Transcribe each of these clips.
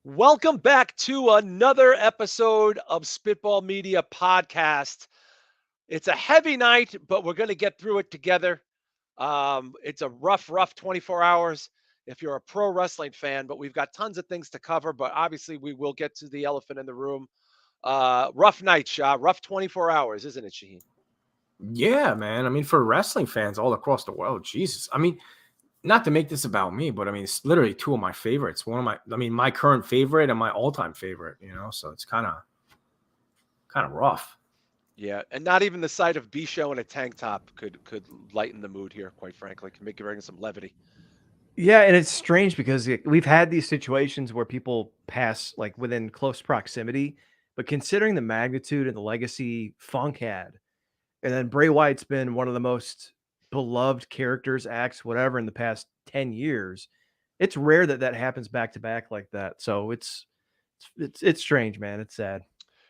Welcome back to another episode of Spitball Media Podcast. It's a heavy night, but we're going to get through it together. It's a rough 24 hours if you're a pro wrestling fan, but we've got tons of things to cover. But obviously, we will get to the elephant in the room. Rough night, Shah. Rough 24 hours, isn't it, Shaheen? Yeah, man. I mean, for wrestling fans all across the world, Jesus. I mean, not to make this about me, but I mean, it's literally two of my favorites. My current favorite and my all-time favorite, so it's kind of rough. Yeah, and not even the sight of B Show in a tank top could lighten the mood here. Quite frankly, can make it bring some levity. Yeah, and it's strange because we've had these situations where people pass like within close proximity, but considering the magnitude and the legacy Funk had, and then Bray Wyatt's been one of the most beloved characters, acts, whatever, in the past 10 years. It's rare that that happens back to back like that. So it's strange, man. It's sad.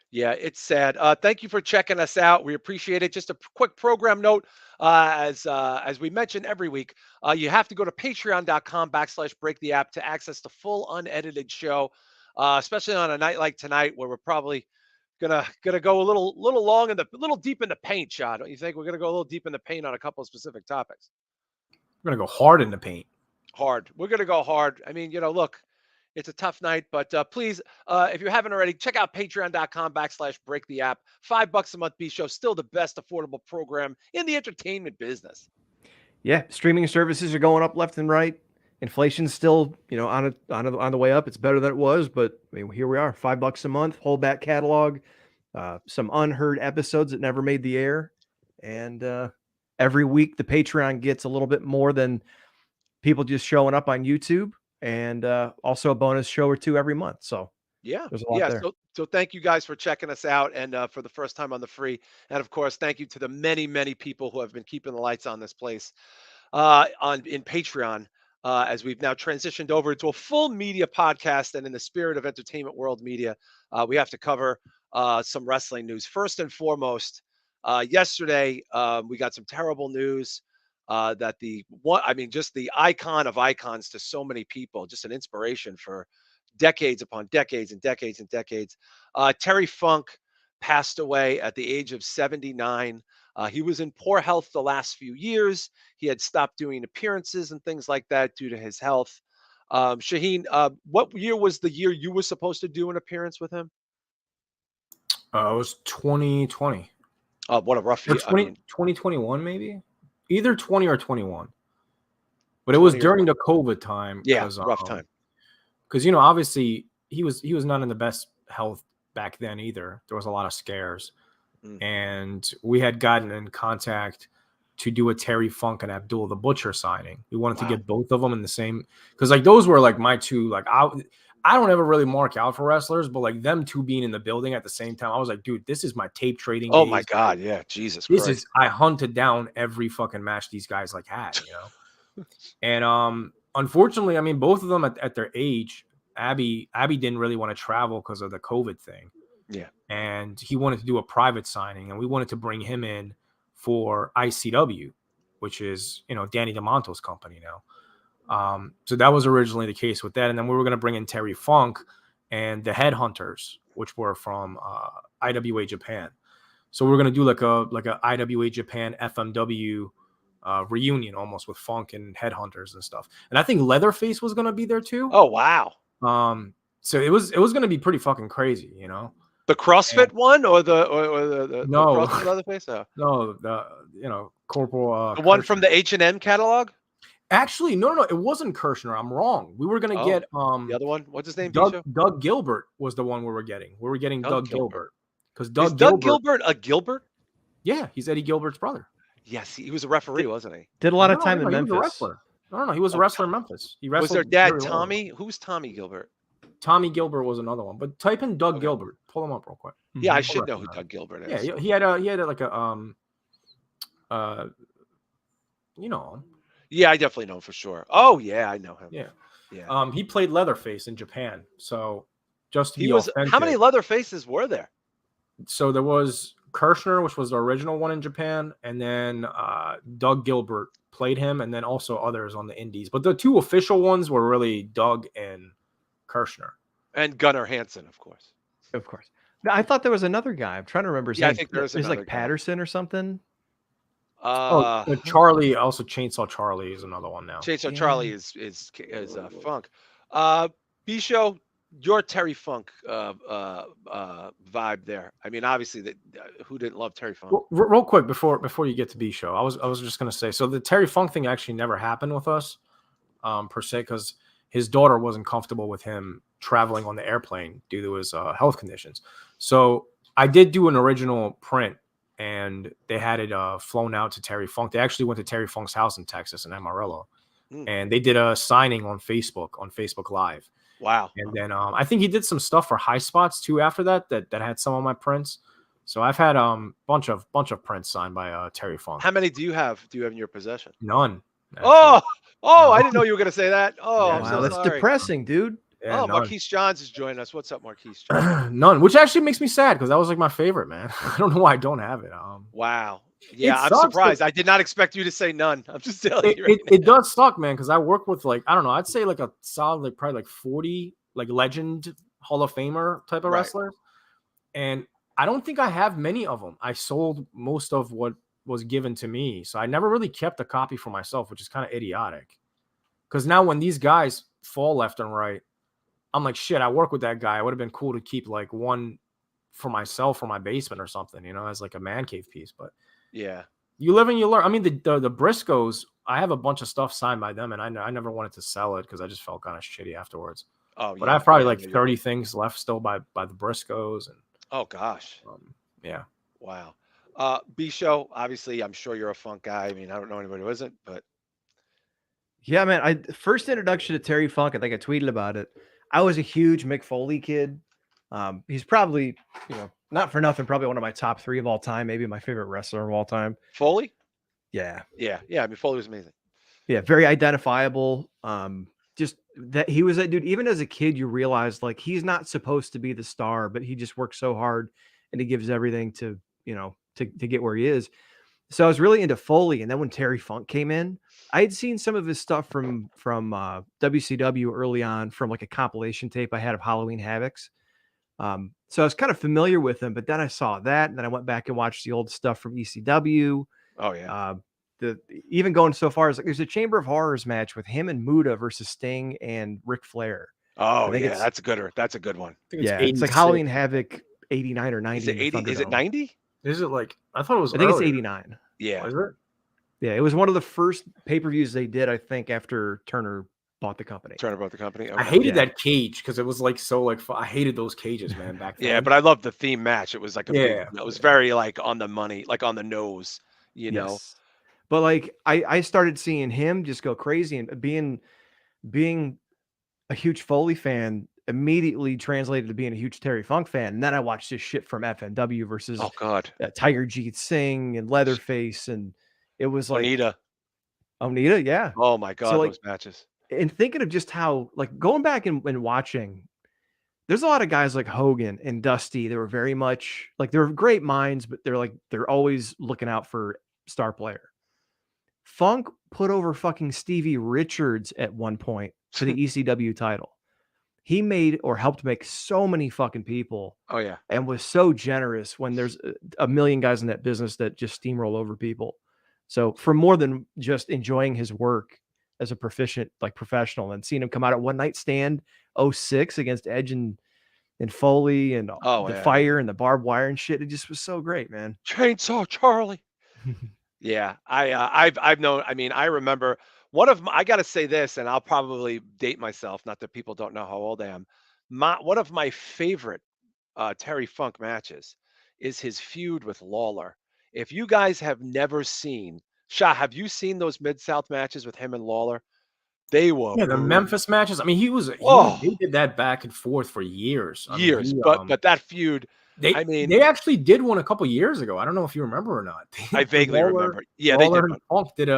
Yeah, it's sad. Thank you for checking us out. We appreciate it. Just a quick program note, as we mention every week, you have to go to patreon.com/break the app to access the full unedited show, especially on a night like tonight where we're probably gonna go a little long in the little deep in the paint, Shot. Don't you think we're gonna go a little deep in the paint on a couple of specific topics? We're gonna go hard in the paint. Hard. We're gonna go hard. I mean, look. It's a tough night, but please, if you haven't already, check out patreon.com/break the app. $5 a month B Show, still the best affordable program in the entertainment business. Yeah, streaming services are going up left and right. Inflation's still, on the way up. It's better than it was, but I mean, here we are, $5 a month, whole back catalog, some unheard episodes that never made the air, and every week the Patreon gets a little bit more than people just showing up on YouTube, and also a bonus show or two every month. So Yeah, there's a lot yeah. there. So thank you guys for checking us out, and for the first time on the free, and of course, thank you to the many people who have been keeping the lights on this place on in Patreon. As we've now transitioned over to a full media podcast, and in the spirit of entertainment world media, we have to cover some wrestling news. First and foremost, yesterday we got some terrible news that just the icon of icons to so many people, just an inspiration for decades upon decades and decades and decades. Terry Funk passed away at the age of 79. He was in poor health the last few years. He had stopped doing appearances and things like that due to his health. Shaheen, what year was the year you were supposed to do an appearance with him? It was 2020. What a rough Or year. 2021, maybe? Either 20 or 21. But it was during the COVID time. Yeah, rough time. Because, obviously he was not in the best health back then either. There was a lot of scares. And we had gotten in contact to do a Terry Funk and Abdul the Butcher signing. We wanted to get both of them in the same, because like those were like my two, like I don't ever really mark out for wrestlers, but like them two being in the building at the same time, I was like, dude, this is my tape trading Oh days. my God, yeah, Jesus This Christ. I hunted down every fucking match these guys like had, And unfortunately, I mean, both of them at their age, Abby didn't really want to travel because of the COVID thing. Yeah. And he wanted to do a private signing, and we wanted to bring him in for ICW, which is, Danny DeMonto's company now. So that was originally the case with that. And then we were going to bring in Terry Funk and the Headhunters, which were from IWA Japan. So we we're going to do like a IWA Japan FMW reunion almost with Funk and Headhunters and stuff. And I think Leatherface was going to be there too. Oh, wow. So it was going to be pretty fucking crazy, The CrossFit one or the No. CrossFit Leatherface? Oh. No, the Corporal. The one from the H&M catalog? Actually, no, it wasn't Kirshner. I'm wrong. We were gonna get the other one. What's his name? Doug Gilbert was the one we were getting. We were getting Doug Gilbert because Doug Gilbert a Gilbert? Yeah, he's Eddie Gilbert's brother. Yes, he was a referee, wasn't he? Did a lot of time in Memphis. He was a wrestler. No, he was a wrestler in Memphis. He wrestled. Was their dad Tommy? Who's Tommy Gilbert? Tommy Gilbert was another one, but type in Doug Gilbert. Pull him up real quick. Yeah, I should know who Doug Gilbert is. Yeah, he had like a you know him. Yeah, I definitely know him for sure. Oh yeah, I know him. Yeah. He played Leatherface in Japan. So just to be authentic. How many Leatherfaces were there? So there was Kirshner, which was the original one in Japan, and then Doug Gilbert played him, and then also others on the indies. But the two official ones were really Doug and Kirshner. And Gunnar Hansen, of course. Of course. Now, I thought there was another guy. I'm trying to remember his Yeah, I name. think there is There's another like guy. Patterson or something. Oh, Charlie, also Chainsaw Charlie is another one now. Chainsaw Yeah. Charlie is Funk. B-Show, your Terry Funk vibe there. I mean, obviously, that who didn't love Terry Funk? Well, real quick before you get to B Show, I was just gonna say, so the Terry Funk thing actually never happened with us, per se, because his daughter wasn't comfortable with him traveling on the airplane due to his health conditions. So I did do an original print, and they had it flown out to Terry Funk. They actually went to Terry Funk's house in Texas in Amarillo, and they did a signing on Facebook Live. Wow. And then I think he did some stuff for High Spots too after that had some of my prints. So I've had bunch of prints signed by Terry Funk. How many do you have in your possession? None. Actually. Oh, I didn't know you were going to say that. Oh, Yeah, I'm Wow, so that's sorry. depressing, dude. Yeah, Oh, none. Marquise Johns is joining us. What's up, Marquise Johns? None, which actually makes me sad because that was like my favorite, man. I don't know why I don't have it. Wow. Yeah, I'm sucks, surprised. I did not expect you to say none. I'm just telling you. It does suck, man, because I work with like, I don't know, I'd say like a solid, like probably like 40 like legend Hall of Famer type of wrestlers. And I don't think I have many of them. I sold most of what was given to me. So I never really kept a copy for myself, which is kind of idiotic. Because now when these guys fall left and right, I'm like, shit, I work with that guy. It would have been cool to keep like one for myself for my basement or something, as like a man cave piece. But yeah, you live and you learn. I mean, the Briscoes, I have a bunch of stuff signed by them, and I never wanted to sell it because I just felt kind of shitty afterwards. Oh, but I have probably like 30 things left still by the Briscoes. And oh gosh, yeah. Wow. B-Show, obviously, I'm sure you're a Funk guy. I mean, I don't know anybody who isn't, but yeah, man. First introduction to Terry Funk, I think I tweeted about it. I was a huge Mick Foley kid. He's probably, not for nothing, probably one of my top 3 of all time, maybe my favorite wrestler of all time. Foley? Yeah. Yeah. I mean, Foley was amazing. Yeah, very identifiable. Just that he was that dude. Even as a kid, you realize like he's not supposed to be the star, but he just works so hard and he gives everything to get where he is. So I was really into Foley, and then when Terry Funk came in, I had seen some of his stuff from WCW early on from like a compilation tape I had of Halloween Havocs. So I was kind of familiar with him, but then I saw that, and then I went back and watched the old stuff from ECW. Oh yeah. Even going so far as like there's a Chamber of Horrors match with him and Muta versus Sting and Ric Flair. Oh yeah, that's a good one. Yeah, it's like Halloween Havoc 89 or 90. Is it 80? Is it 90? Is it like, I thought it was I think earlier. It's 89. Yeah. Is it? Yeah, it was one of the first pay-per-views they did, I think, after Turner bought the company. Okay. I hated that cage because it was like so like I hated those cages, man, back then. Yeah, but I loved the theme match. It was like it was very like on the money, like on the nose, know. But like I started seeing him just go crazy, and being a huge Foley fan immediately translated to being a huge Terry Funk fan. And then I watched this shit from FNW versus Tiger Jeet Singh and Leatherface, and it was like Onita, yeah. Oh my god, those matches. And thinking of just how, like, going back and watching, there's a lot of guys like Hogan and Dusty. They were very much like, they're great minds, but they're always looking out for star player. Funk put over fucking Stevie Richards at one point for the ECW title. He made or helped make so many fucking people. Oh yeah. And was so generous when there's a million guys in that business that just steamroll over people. So for more than just enjoying his work as a professional, and seeing him come out at One Night Stand 06 against Edge and Foley and the fire and the barbed wire and shit, it just was so great, man. Chainsaw Charlie. Yeah, I've known. I mean, I remember I got to say this, and I'll probably date myself. Not that people don't know how old I am. One of my favorite Terry Funk matches is his feud with Lawler. If you guys have never seen, have you seen those Mid-South matches with him and Lawler? They were the Memphis matches. I mean, he did that back and forth for years. But that feud. They actually did one a couple years ago. I don't know if you remember or not. I vaguely remember. Yeah, Lawler they did. Funk did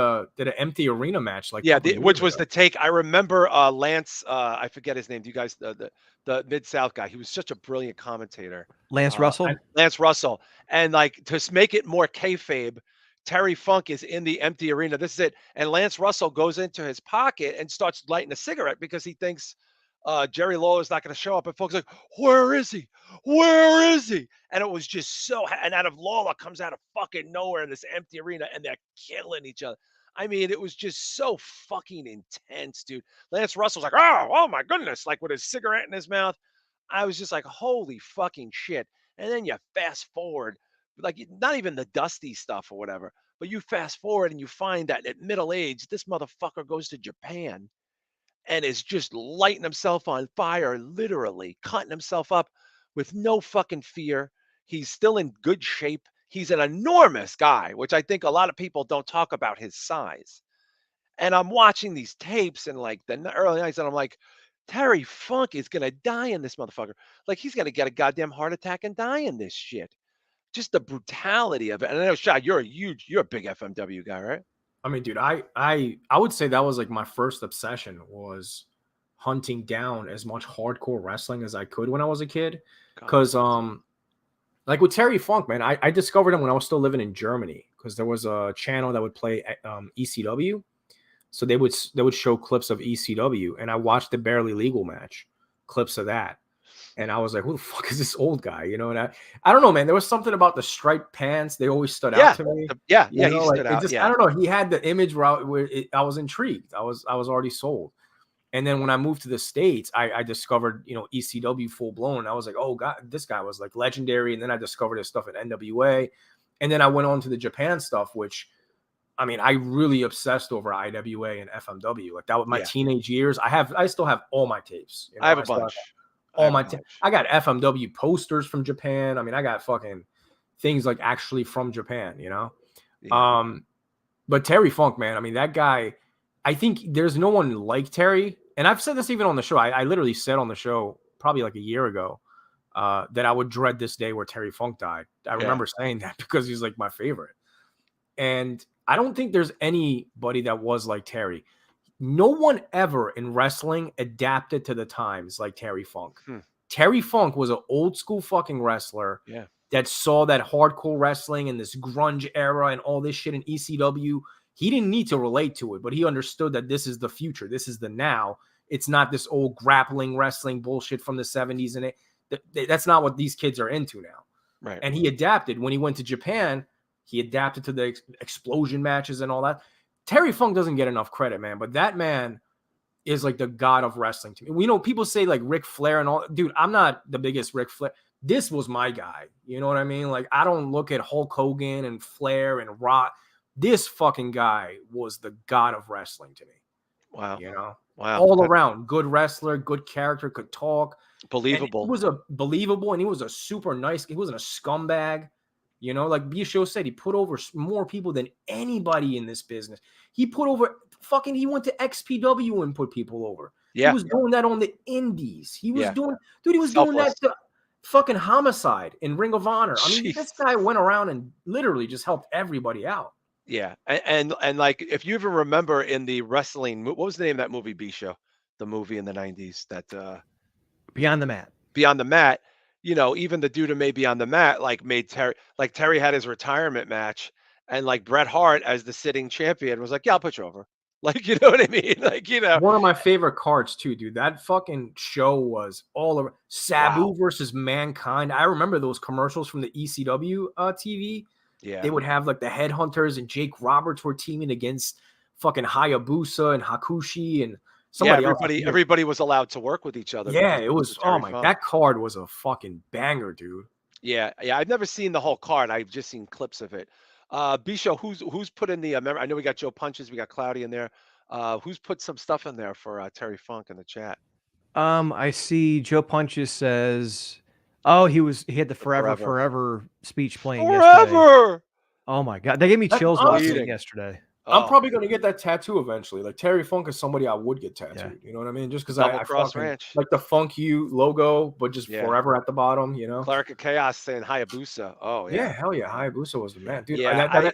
an empty arena match, which was the take. I remember Lance. I forget his name. Do you guys the Mid-South guy? He was such a brilliant commentator. Lance Russell. Lance Russell, and like to make it more kayfabe, Terry Funk is in the empty arena. This is it, and Lance Russell goes into his pocket and starts lighting a cigarette because he thinks Jerry Lawler's not going to show up. And folks like, where is he? Where is he? And it was just and out of Lawler comes out of fucking nowhere in this empty arena, and they're killing each other. I mean, it was just so fucking intense, dude. Lance Russell's like, oh my goodness, like with his cigarette in his mouth. I was just like, holy fucking shit. And then you fast forward, like not even the dusty stuff or whatever, but you fast forward and you find that at middle age, this motherfucker goes to Japan and is just lighting himself on fire, literally cutting himself up with no fucking fear. He's still in good shape. He's an enormous guy, which I think a lot of people don't talk about his size. And I'm watching these tapes and like the early nights, and I'm like, Terry Funk is gonna die in this motherfucker. Like he's gonna get a goddamn heart attack and die in this shit. Just the brutality of it. And I know, Shad, you're a big FMW guy, right? I mean, dude, I would say that was like my first obsession, was hunting down as much hardcore wrestling as I could when I was a kid. Because like with Terry Funk, man, I discovered him when I was still living in Germany, because there was a channel that would play ECW. So they would show clips of ECW, and I watched the Barely Legal match, clips of that. And I was like, who the fuck is this old guy? You know, and I don't know, man. There was something about the striped pants. They always stood out to me. He stood out. I don't know. He had the image where I was intrigued. I was already sold. And then when I moved to the States, I discovered, you know, ECW full blown. I was like, oh God, this guy was like legendary. And then I discovered his stuff at NWA. And then I went on to the Japan stuff, which, I mean, I really obsessed over IWA and FMW. Like that was my teenage years. I still have all my tapes. You know? I have a bunch. I got FMW posters from Japan. I mean, I got fucking things like actually from Japan, you know? Yeah. But Terry Funk, man, I mean, that guy, I think there's no one like Terry. And I've said this even on the show. I literally said on the show probably like a year ago that I would dread this day where Terry Funk died. I remember saying that because he's like my favorite. And I don't think there's anybody that was like Terry. No one ever in wrestling adapted to the times like Terry Funk. Terry Funk was an old school fucking wrestler that saw that hardcore wrestling and this grunge era and all this shit in ECW. He didn't need to relate to it, but he understood that this is the future. This is the now. It's not this old grappling wrestling bullshit from the 70s. And that's not what these kids are into now. Right. And he adapted. When he went to Japan, he adapted to the explosion matches and all that. Terry Funk doesn't get enough credit, man, but that man is like the god of wrestling to me. We know people say like Ric Flair and all. Dude, I'm not the biggest Ric Flair. This was my guy. You know what I mean? Like, I don't look at Hulk Hogan and Flair and Rock. This fucking guy was the god of wrestling to me. Wow. You know? Wow. All around. Good wrestler, good character, could talk. Believable. And he was a believable, and he was a super nice. He wasn't a scumbag. You know, like Bisho said, he put over more people than anybody in this business. He put over he went to XPW and put people over. Yeah. He was doing that on the indies. He was doing Selfless. doing that to fucking Homicide in Ring of Honor. I mean, this guy went around and literally just helped everybody out. Yeah. And like, if you even remember in the wrestling, what was the name of that movie, Bisho? The movie in the 90s that Beyond the Mat. Beyond the Mat. You know, even the dude who may be on the mat, like made Terry, like Terry had his retirement match, and like Bret Hart as the sitting champion was like, yeah, I'll put you over. Like, you know what I mean? Like, you know, one of my favorite cards too, dude. That fucking show was all over. Sabu versus Mankind. I remember those commercials from the ECW TV. Yeah, they would have like the Headhunters and Jake Roberts were teaming against fucking Hayabusa and Hakushi and somebody else. Everybody was allowed to work with each other. Yeah, it was. Oh my, that card was a fucking banger, dude. Yeah. I've never seen the whole card. I've just seen clips of it. Bisho, who's put in the? I know we got Joe Punches, we got Cloudy in there. Who's put some stuff in there for Terry Funk in the chat? I see Joe Punches says, oh, he had the forever speech playing yesterday. Oh my God, they gave me chills watching it yesterday. I'm probably going to get that tattoo eventually. Like Terry Funk is somebody I would get tattooed. Yeah. You know what I mean? Just because I Ranch. Like the Funk You logo, but just forever at the bottom, you know? Cleric of Chaos saying Hayabusa. Oh, yeah. Yeah, hell yeah. Hayabusa was the man. Dude, yeah,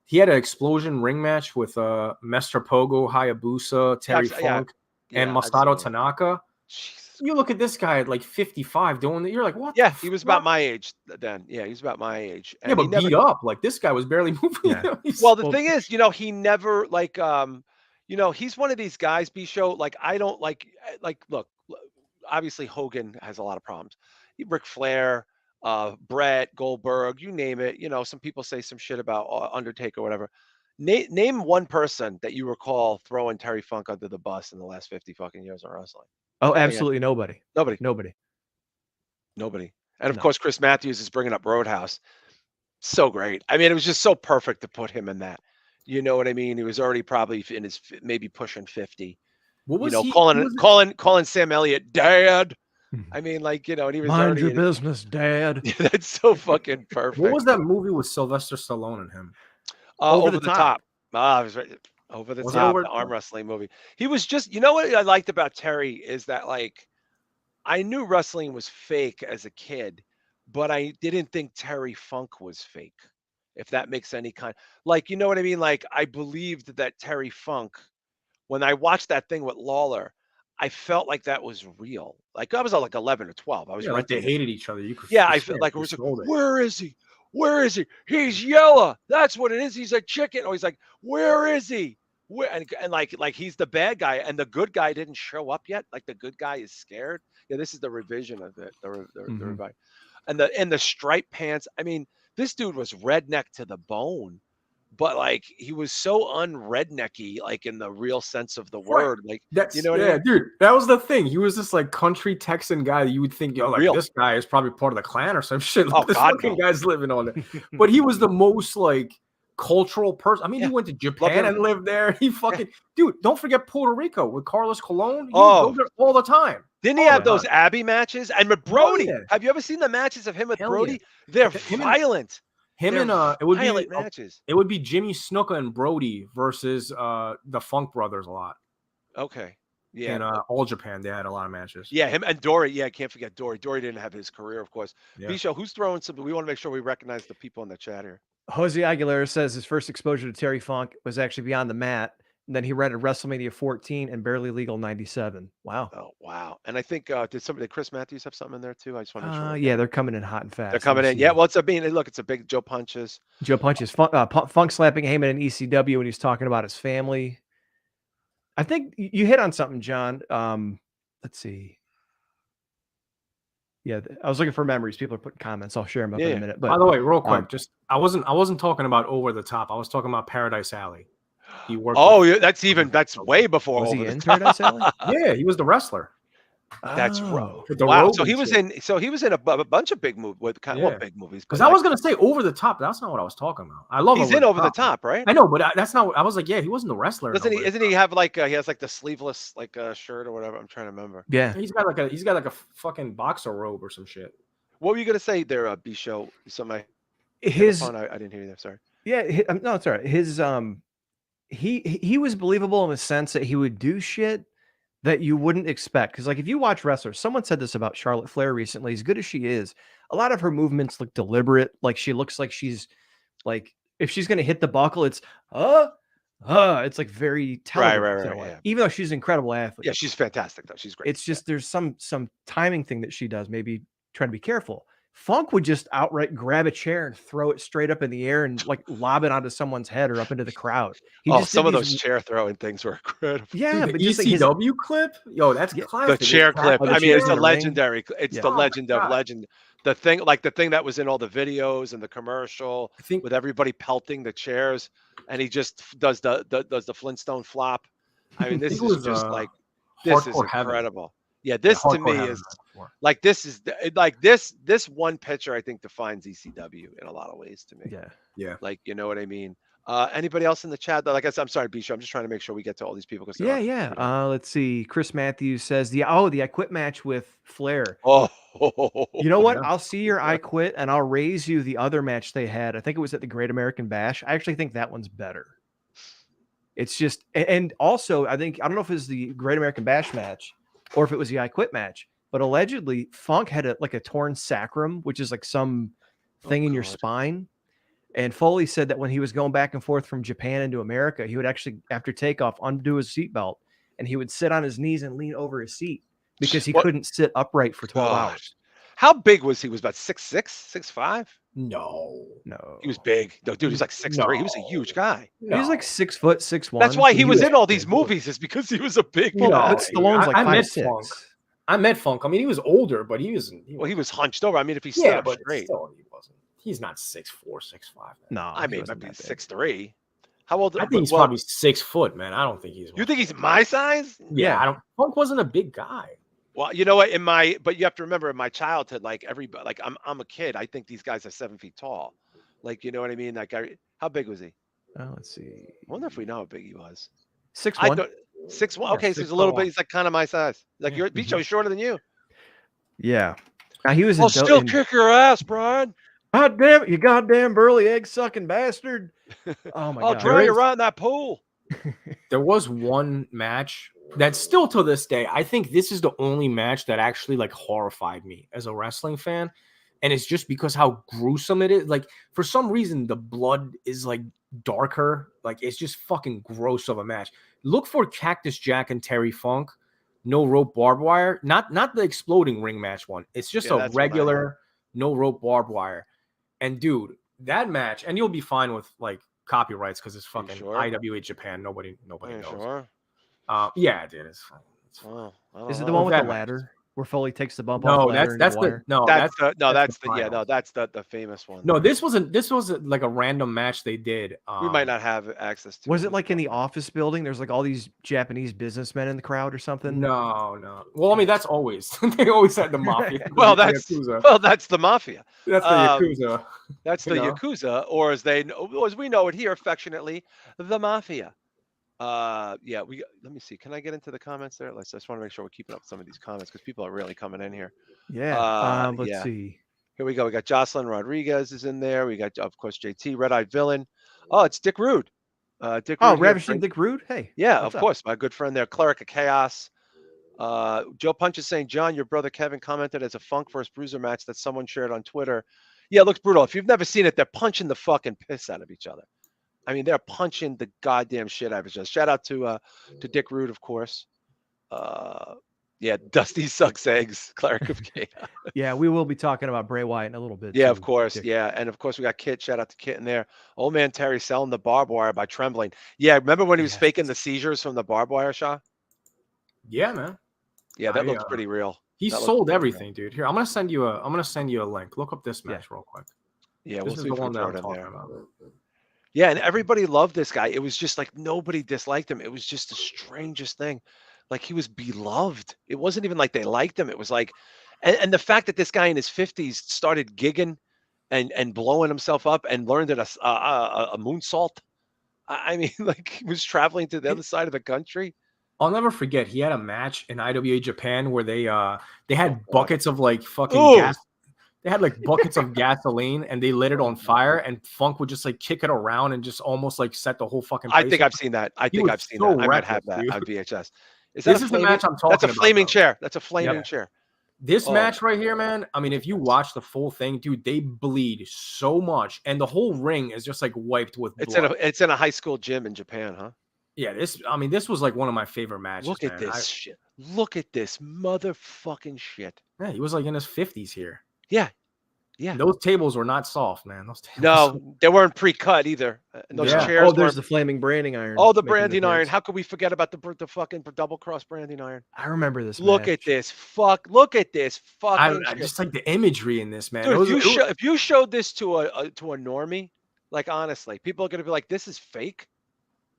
he had an explosion ring match with Mr. Pogo, Hayabusa, Terry Funk, and Masato Tanaka. Jesus. You look at this guy at like 55 doing that. You're like, what? Yeah, he was about my age then. Yeah, he was about my age. And but beat up. Like this guy was barely moving. Yeah. Well, the thing is, you know, he never like, you know, he's one of these guys, Bisho. Like, I don't look, obviously Hogan has a lot of problems. Ric Flair, Brett, Goldberg, you name it. You know, some people say some shit about Undertaker or whatever. Name one person that you recall throwing Terry Funk under the bus in the last 50 fucking years of wrestling. Oh, I think absolutely nobody. nobody. Nobody. Nobody. And of No. course, Chris Matthews is bringing up Roadhouse. So great. I mean, it was just so perfect to put him in that. You know what I mean? He was already probably in his maybe pushing 50. What was You know, he? calling Sam Elliott dad. I mean, like, you know, and he was Mind already your business, Dad. That's so fucking perfect. What was that movie with Sylvester Stallone and him? Over the top. Ah, I was right. Over the Was it top, Over the the arm Top? wrestling movie. He was just, you know what I liked about Terry is that, like, I knew wrestling was fake as a kid, but I didn't think Terry Funk was fake. If that makes any kind, like, you know what I mean? Like, I believed that Terry Funk, when I watched that thing with Lawler, I felt like that was real. Like, I was like 11 or 12. I was Yeah, like they renting it. hated each other. You could. Yeah, you I swear, felt like it you was like, sold it. where is he? Where is he? He's yellow. That's what it is. He's a chicken. Or he's like, where is he? Where and like he's the bad guy, and the good guy didn't show up yet. Like the good guy is scared. Yeah, this is the revision of it. The revision. And the striped pants. I mean, this dude was redneck to the bone, but like he was so unrednecky, like in the real sense of the word. Like, That's you know what I yeah, mean? dude. That was the thing. He was this like country Texan guy that you would think, yo, like Real. this guy is probably part of the clan or some shit. Oh, Like, this God, fucking no. guy's living on it. But he was the most like cultural person. I mean, Yeah. he went to Love Japan him. and lived there. He fucking dude. Don't forget Puerto Rico with Carlos Colon. He Oh. would go there all the time. Didn't he all have the those time. Abbey matches? And with Brody, yeah. have you ever seen the matches of him with Hell Brody? yeah. They're Him and- violent. Him They're and it would violent be matches. it would be Jimmy Snuka and Brody versus the Funk Brothers a lot. Okay. Yeah. In All Japan, they had a lot of matches. Yeah, him and Dory. Yeah, I can't forget Dory. Dory didn't have his career, of course. Yeah. Bisho, who's throwing some? We want to make sure we recognize the people in the chat here. Jose Aguilera says his first exposure to Terry Funk was actually Beyond the Mat. And then he rented WrestleMania 14 and Barely Legal 97. Wow. Oh, wow. And I think did Chris Matthews have something in there too? I just want to make sure. Yeah, they're coming in hot and fast. They're coming in. Yeah, well, look, it's a big Joe Punches. Joe Punches Funk slapping Heyman in ECW when he's talking about his family. I think you hit on something, John. Let's see. Yeah, I was looking for memories. People are putting comments. I'll share them up in a minute. But by the way, real quick, I wasn't talking about Over the Top. I was talking about Paradise Alley. He worked. Oh, yeah, that's way before. Was he Over in the Top. Paradise Alley? Yeah, he was the wrestler. That's Oh. With the wow. robe So he and was shit. in a bunch of big movies with kind of Yeah. big movies. Because but I like, was gonna say Over the Top. That's not what I was talking about. I love. he's in Over the Top, right? I know, but that's not. I was like, yeah, he wasn't the wrestler. Doesn't he? Isn't he have like he has like the sleeveless like shirt or whatever? I'm trying to remember. Yeah. He's got like a fucking boxer robe or some shit. What were you gonna say there, B-Show? Somebody. His I didn't hear you there. Sorry. Yeah, no, it's all right. His he was believable in the sense that he would do shit that you wouldn't expect. Because like if you watch wrestlers, someone said this about Charlotte Flair recently. As good as she is, a lot of her movements look deliberate. Like she looks like she's like if she's gonna hit the buckle, it's it's like very telegraphed. Right, yeah. Even though she's an incredible athlete. Yeah, she's fantastic though. She's great. It's just there's some timing thing that she does. Maybe try to be careful. Funk would just outright grab a chair and throw it straight up in the air and like lob it onto someone's head or up into the crowd. Some of those chair throwing things were incredible. Yeah, Dude, but the just ECW clip, yo, that's classic. The chair clip. the I mean, chair it's in a the ring. legendary. It's Yeah. the Oh my legend of God. legend. The thing that was in all the videos and the commercial I think with everybody pelting the chairs, and he just does the Flintstone flop. I mean, this is was, just like this is Hardcore Heaven. incredible. Yeah, this to Hardcore me Heaven is before. like this one picture I think defines ECW in a lot of ways to me. Yeah. Like, you know what I mean? Anybody else in the chat? Like I said, I'm sorry, Bisha. I'm just trying to make sure we get to all these people. Yeah. Let's see. Chris Matthews says the I Quit match with Flair. Oh, You know what? Yeah. I'll see your I Quit and I'll raise you the other match they had. I think it was at the Great American Bash. I actually think that one's better. It's just, and also I don't know if it was the Great American Bash match or if it was the I Quit match, but allegedly Funk had a torn sacrum, which is like some thing in your God. spine. And Foley said that when he was going back and forth from Japan into America, he would actually, after takeoff, undo his seatbelt and he would sit on his knees and lean over his seat because he couldn't sit upright for 12 hours. How big was he? Was about 6'6", 6'5"? No. He was big. No, dude, he's like 6'3". He was a huge guy. He was like 6 foot, 6'1". That's why he was was in all these big. movies, is because he was a big Well, guy. but Stallone's like I met 5'6". Funk. I met Funk. I mean, he was older, but he was. Well, he was hunched over. I mean, if he stood up but straight, still, he wasn't. He's not 6'4", 6'5". No, I he mean, wasn't maybe that big. 6'3". How old? I think he's probably 6 foot, man. I don't think he's. You think he's my size? Yeah, I don't. Funk wasn't a big guy. Well, you know what? But you have to remember, in my childhood, like everybody, like I'm a kid. I think these guys are 7 feet tall. Like, you know what I mean? Like, how big was he? Let's see. I wonder if we know how big he was. 6'1". 6'1". Okay, so he's a little bit. He's like kind of my size. Like your Bicho is shorter than you. Yeah. Now he was. I'll still kick your ass, Brian. God damn it, you goddamn burly egg sucking bastard! Oh my god! I'll dry you right in that pool. There was one match that still to this day, I think this is the only match that actually like horrified me as a wrestling fan. And it's just because how gruesome it is. Like for some reason, the blood is like darker. Like it's just fucking gross of a match. Look for Cactus Jack and Terry Funk. No rope barbed wire. Not the exploding ring match one. It's just a regular no rope barbed wire. And dude, that match, and you'll be fine with like copyrights because it's fucking IWA Japan. Nobody knows. Sure? Yeah, dude, it's fine. Is it the one with the ladder where Foley takes the bump off? No, that's the famous one. No, this was like a random match they did. We might not have access to. Was it like in the office building? There's like all these Japanese businessmen in the crowd or something. No. Well, I mean that's always they always had the mafia. That's the mafia. That's the Yakuza. That's the Yakuza, or as we know it here affectionately, the mafia. Let me see. Can I get into the comments there? I just want to make sure we're keeping up with some of these comments because people are really coming in here. Yeah. Let's see. Here we go. We got Jocelyn Rodriguez is in there. We got, of course, JT, Red Eyed Villain. Oh, it's Dick Rude. Dick Rude. Ravishing Dick Rude. Hey. Yeah, of course. My good friend there, Cleric of Chaos. Joe Punch is saying, John, your brother Kevin commented as a Funk versus Bruiser match that someone shared on Twitter. Yeah, it looks brutal. If you've never seen it, they're punching the fucking piss out of each other. I mean, they're punching the goddamn shit out of each other. Shout out to Dick Rude, of course. Dusty sucks eggs, Cleric of Chaos. Yeah, we will be talking about Bray Wyatt in a little bit. Yeah, of course. Dick. Yeah, and of course we got Kit. Shout out to Kit in there. Old man Terry selling the barbed wire by trembling. Yeah, remember when he was faking the seizures from the barbed wire, Shaw? Yeah, man. Yeah, that looks pretty real. He sold everything, dude. Here, I'm gonna send you a link. Look up this match real quick. Yeah, this is the one that I'm talking about. Yeah, and everybody loved this guy. It was just like nobody disliked him. It was just the strangest thing. Like he was beloved. It wasn't even like they liked him. It was like, and the fact that this guy in his 50s started gigging and blowing himself up and learned at a moonsault. I mean, like he was traveling to the other side of the country. I'll never forget. He had a match in IWA Japan where they had buckets of like fucking gas. They had like buckets of gasoline and they lit it on fire, and Funk would just like kick it around and just almost like set the whole fucking place. I think I've seen that. I might have that on VHS. This is the match I'm talking about. That's a flaming chair. That's a flaming chair. This match right here, man. I mean, if you watch the full thing, dude, they bleed so much, and the whole ring is just like wiped with blood. It's in a high school gym in Japan, huh? Yeah, this was like one of my favorite matches. Look at this shit. Look at this motherfucking shit. Yeah, he was like in his 50s here. Yeah. Yeah. Those tables were not soft, man. Those tables. No, they weren't pre-cut either. Those chairs. Oh, there's the flaming branding iron. Oh, the branding iron. How could we forget about the fucking double cross branding iron? I remember this. Look at this. Look at this. Fucking. I just like the imagery in this, man. Dude, if you showed this to a normie, like honestly, people are gonna be like, "This is fake."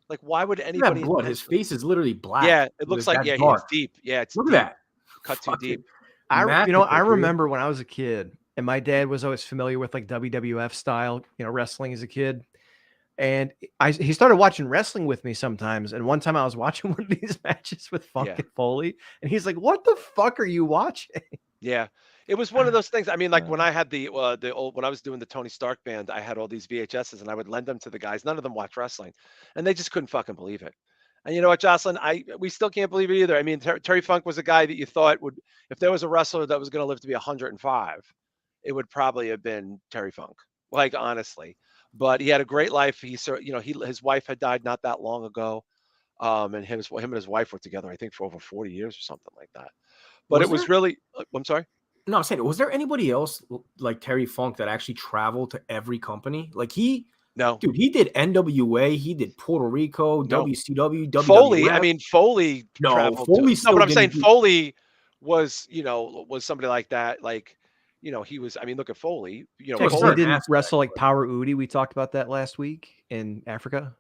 Like, why would anybody? Blood. His face is literally black. Yeah, it looks like he's deep. Yeah, it's look at that. Cut too deep. I remember when I was a kid, and my dad was always familiar with like WWF style, wrestling as a kid. And he started watching wrestling with me sometimes. And one time I was watching one of these matches with Funk and Foley, and he's like, "What the fuck are you watching?" Yeah. It was one of those things. I mean, like when I had the old, when I was doing the Tony Stark band, I had all these VHSs and I would lend them to the guys. None of them watch wrestling, and they just couldn't fucking believe it. And you know what, Jocelyn, we still can't believe it either. I mean, Terry Funk was a guy that you thought would, if there was a wrestler that was going to live to be 105, it would probably have been Terry Funk. Like honestly, but he had a great life. His wife had died not that long ago, and him and his wife were together, I think, for over 40 years or something like that. But it was really. I'm sorry. No, I'm saying, was there anybody else like Terry Funk that actually traveled to every company? Like no, dude, he did NWA, he did Puerto Rico, WCW, WWF. Foley. I mean, Foley. No, traveled Foley. No, but I'm saying Foley was somebody like that. Like, he was. I mean, look at Foley. Yeah, because he Foley. didn't wrestle like Power Udi. We talked about that last week in Africa.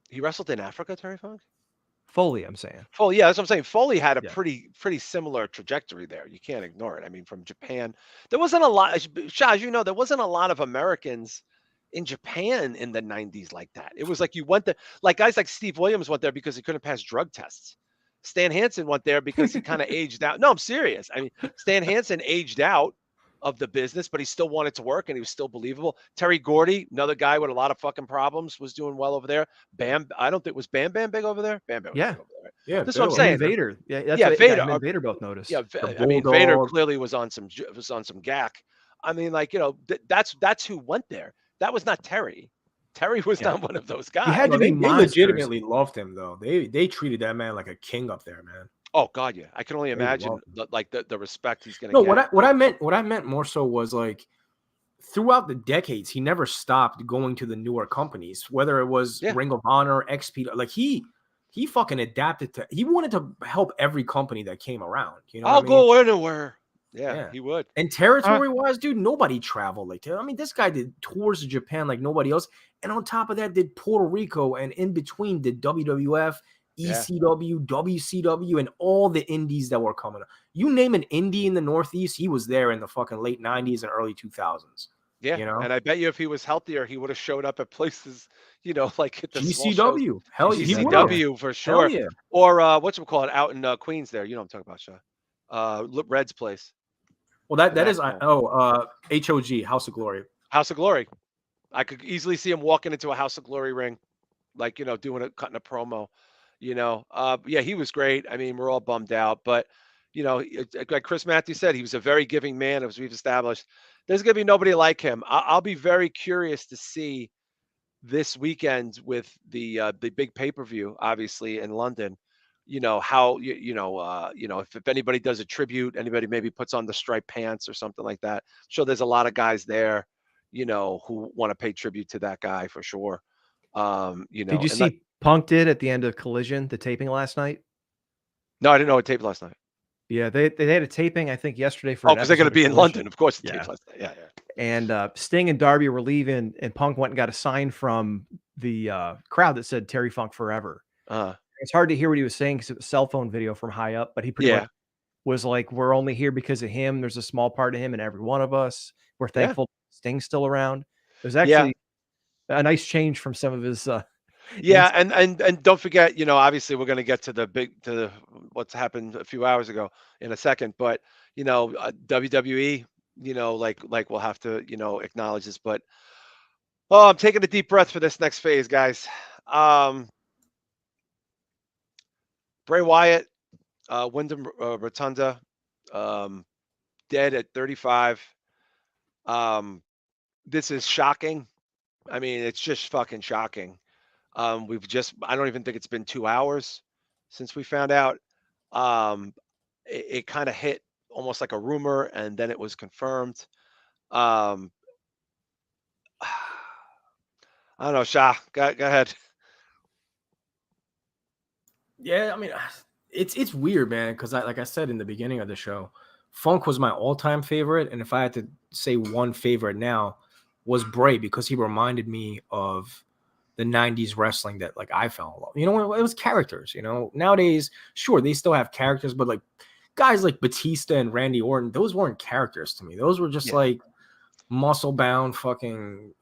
He wrestled in Africa, Terry Funk. Foley, I'm saying. Foley, yeah, that's what I'm saying. Foley had a Yeah. pretty similar trajectory there. You can't ignore it. I mean, from Japan, there wasn't a lot. Shaz, there wasn't a lot of Americans in Japan in the 90s like that. It was like you went there, like guys like Steve Williams went there because he couldn't pass drug tests. Stan Hansen went there because he kind of aged out. No, I'm serious. I mean, Stan Hansen aged out of the business, but he still wanted to work and he was still believable. Terry Gordy, another guy with a lot of fucking problems, was doing well over there. Bam, I don't think was Bam big over there. Bam was Yeah. big over there. Yeah, This is what I'm Bill, saying. Vader. Yeah, that's Yeah, what Vader. him and Vader both noticed. Yeah, The I mean, Vader Bulldog. clearly was on some gack. I mean, like, that's who went there. That was not Terry. Terry was Yeah. not one of those guys. You had to be They monsters. legitimately loved him though. They treated that man like a king up there, man. Oh God, yeah. I can only They imagine loved the respect he's gonna No, get. what I meant more so was like throughout the decades, he never stopped going to the newer companies, whether it was Ring of Honor, XP. Like he fucking adapted to. He wanted to help every company that came around. You know, I'll go anywhere. Yeah, he would. And territory wise, dude, nobody traveled like that. I mean, this guy did tours of Japan like nobody else, and on top of that, did Puerto Rico, and in between did WWF. ECW, WCW, and all the indies that were coming up. You name an indie in the Northeast, he was there in the fucking late 90s and early 2000s. Yeah, and I bet you if he was healthier, he would have showed up at places, like at the GCW. Hell yeah, GCW for sure. Yeah. Or whatchamacallit out in Queens there. You know what I'm talking about, Shaw. Red's place. Well, that is HOG, House of Glory. House of Glory. I could easily see him walking into a House of Glory ring, like, cutting a promo. Yeah, he was great. I mean, we're all bummed out, but like Chris Matthews said, he was a very giving man, as we've established. There's gonna be nobody like him. I'll be very curious to see this weekend with the big pay-per-view, obviously in London. How if anybody does a tribute, anybody maybe puts on the striped pants or something like that. I'm sure there's a lot of guys there, who want to pay tribute to that guy for sure. Did you see Punk did at the end of Collision, the taping last night? No, I didn't know it taped last night. Yeah, they had a taping, I think, yesterday for. Because they're going to be in London, of course. It taped last night. Yeah. And Sting and Darby were leaving, and Punk went and got a sign from the crowd that said "Terry Funk Forever." It's hard to hear what he was saying because it was a cell phone video from high up, but he pretty much was like, "We're only here because of him. There's a small part of him in every one of us. We're thankful Sting's still around." It was actually a nice change from some of his. And don't forget, obviously we're going to get to what's happened a few hours ago in a second, but WWE, like we'll have to, acknowledge this, but I'm taking a deep breath for this next phase, guys. Bray Wyatt, Windham, Rotunda, dead at 35. This is shocking. I mean, it's just fucking shocking. I don't even think it's been 2 hours since we found out. It kind of hit almost like a rumor, and then it was confirmed. I don't know, Shah. Go ahead. Yeah, I mean, it's weird, man, because like I said in the beginning of the show, Funk was my all-time favorite, and if I had to say one favorite now, was Bray, because he reminded me of the 90s wrestling that like I fell in love. It was characters. Nowadays, sure, they still have characters, but like guys like Batista and Randy Orton, those weren't characters to me. Those were just like muscle-bound fucking,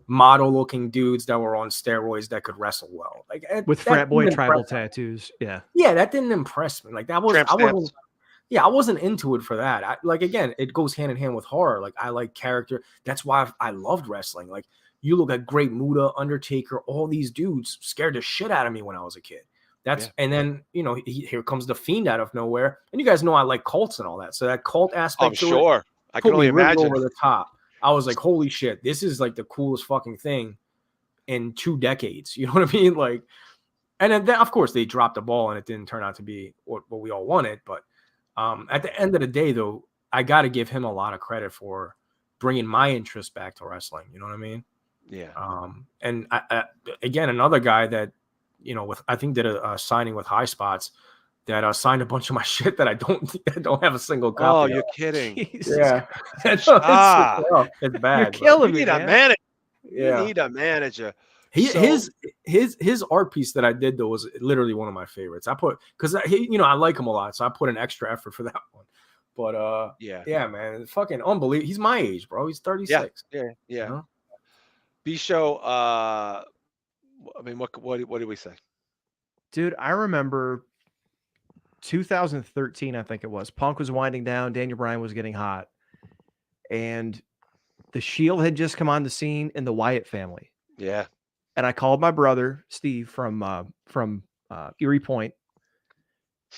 model-looking dudes that were on steroids that could wrestle well. Like with frat boy tribal tattoos. Yeah, that didn't impress me. Like I wasn't into it for that. Again, it goes hand in hand with horror. Like I like character. That's why I loved wrestling. Like you look at Great Muta, Undertaker, all these dudes scared the shit out of me when I was a kid. And then here comes the Fiend out of nowhere, and you guys know I like cults and all that. So that cult aspect, I'm sure. I can only imagine. Over the top. I was like, holy shit, this is like the coolest fucking thing in 2 decades. You know what I mean? Like, and then of course they dropped the ball and it didn't turn out to be what we all wanted. But at the end of the day, though, I got to give him a lot of credit for bringing my interest back to wrestling. You know what I mean? Yeah. And again, another guy that, I think did a signing with High Spots. that signed a bunch of my shit that I don't have a single Oh, copy of. you're kidding. Jesus Yeah, Christ. it's Ah, rough. It's You're bad, but you killing me, need a man. manager. You yeah. need a manager. He, So his art piece that I did though was literally one of my favorites. I put because he, I like him a lot, so I put an extra effort for that one. But yeah, yeah, man, it's fucking unbelievable. He's my age, bro. He's 36. yeah. You know, B show. I mean, what did we say? Dude, I remember 2013, I think it was. Punk was winding down. Daniel Bryan was getting hot. And the Shield had just come on the scene in the Wyatt family. Yeah, And I called my brother, Steve, from Erie Point.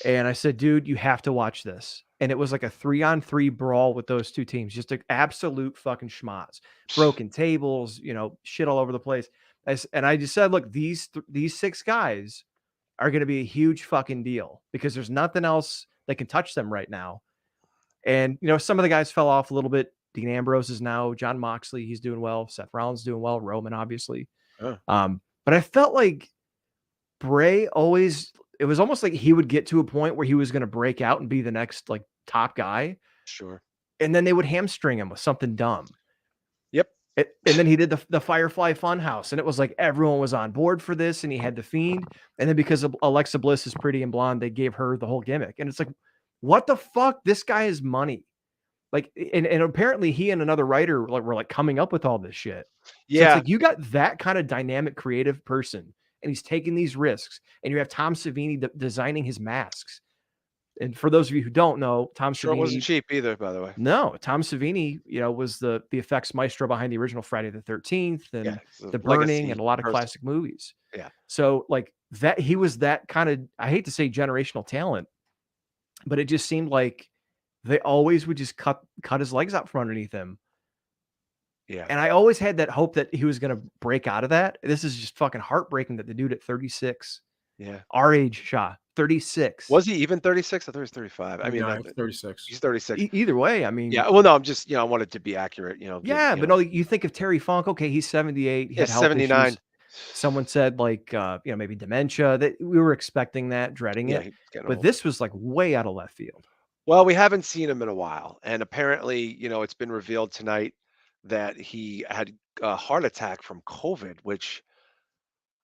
And I said, dude, you have to watch this. And it was like a 3-on-3 brawl with those two teams. Just an absolute fucking schmoz. Broken tables, shit all over the place. And I just said, look, these 6 guys are going to be a huge fucking deal because there's nothing else that can touch them right now. And, some of the guys fell off a little bit. Dean Ambrose is now John Moxley. He's doing well. Seth Rollins doing well. Roman, obviously. But I felt like Bray always, it was almost like he would get to a point where he was going to break out and be the next like top guy. sure. And then they would hamstring him with something dumb. Yep. And then he did the Firefly Funhouse, and it was like everyone was on board for this, and he had the Fiend. And then because Alexa Bliss is pretty and blonde, they gave her the whole gimmick. And it's like, what the fuck? This guy is money. Like, and apparently he and another writer were like coming up with all this shit. So it's like you got that kind of dynamic, creative person, and he's taking these risks. And you have Tom Savini designing his masks. And for those of you who don't know, Tom Savini wasn't cheap either, by the way. No, Tom Savini, was the effects maestro behind the original Friday the 13th and The Burning and a lot of classic movies. Yeah. So like that, he was that kind of, I hate to say generational talent, but it just seemed like they always would just cut his legs out from underneath him. Yeah. And I always had that hope that he was going to break out of that. This is just fucking heartbreaking that the dude at 36, our age, Shaw, 36. Was he even 36? I thought he was 35. I mean, no, he's 36. He's 36. Either way, I mean, yeah. Well, no, I'm just, I wanted to be accurate. But no, you think of Terry Funk. Okay, he's 78. He had health 79. issues. Someone said like, maybe dementia. That we were expecting that, dreading it. But this was like way out of left field. Well, we haven't seen him in a while, and apparently, it's been revealed tonight that he had a heart attack from COVID, which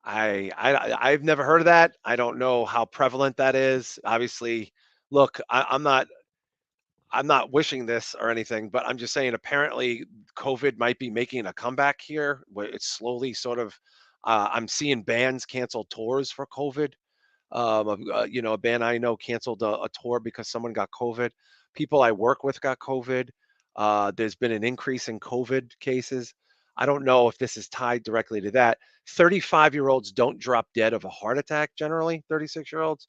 I've never heard of that. I don't know how prevalent that is. Obviously, look, I'm not wishing this or anything, but I'm just saying apparently COVID might be making a comeback here. Where it's slowly sort of, I'm seeing bands cancel tours for COVID. A band I know canceled a tour because someone got COVID. People I work with got COVID. There's been an increase in COVID cases. I don't know if this is tied directly to that. 35-year-olds don't drop dead of a heart attack generally, 36-year-olds.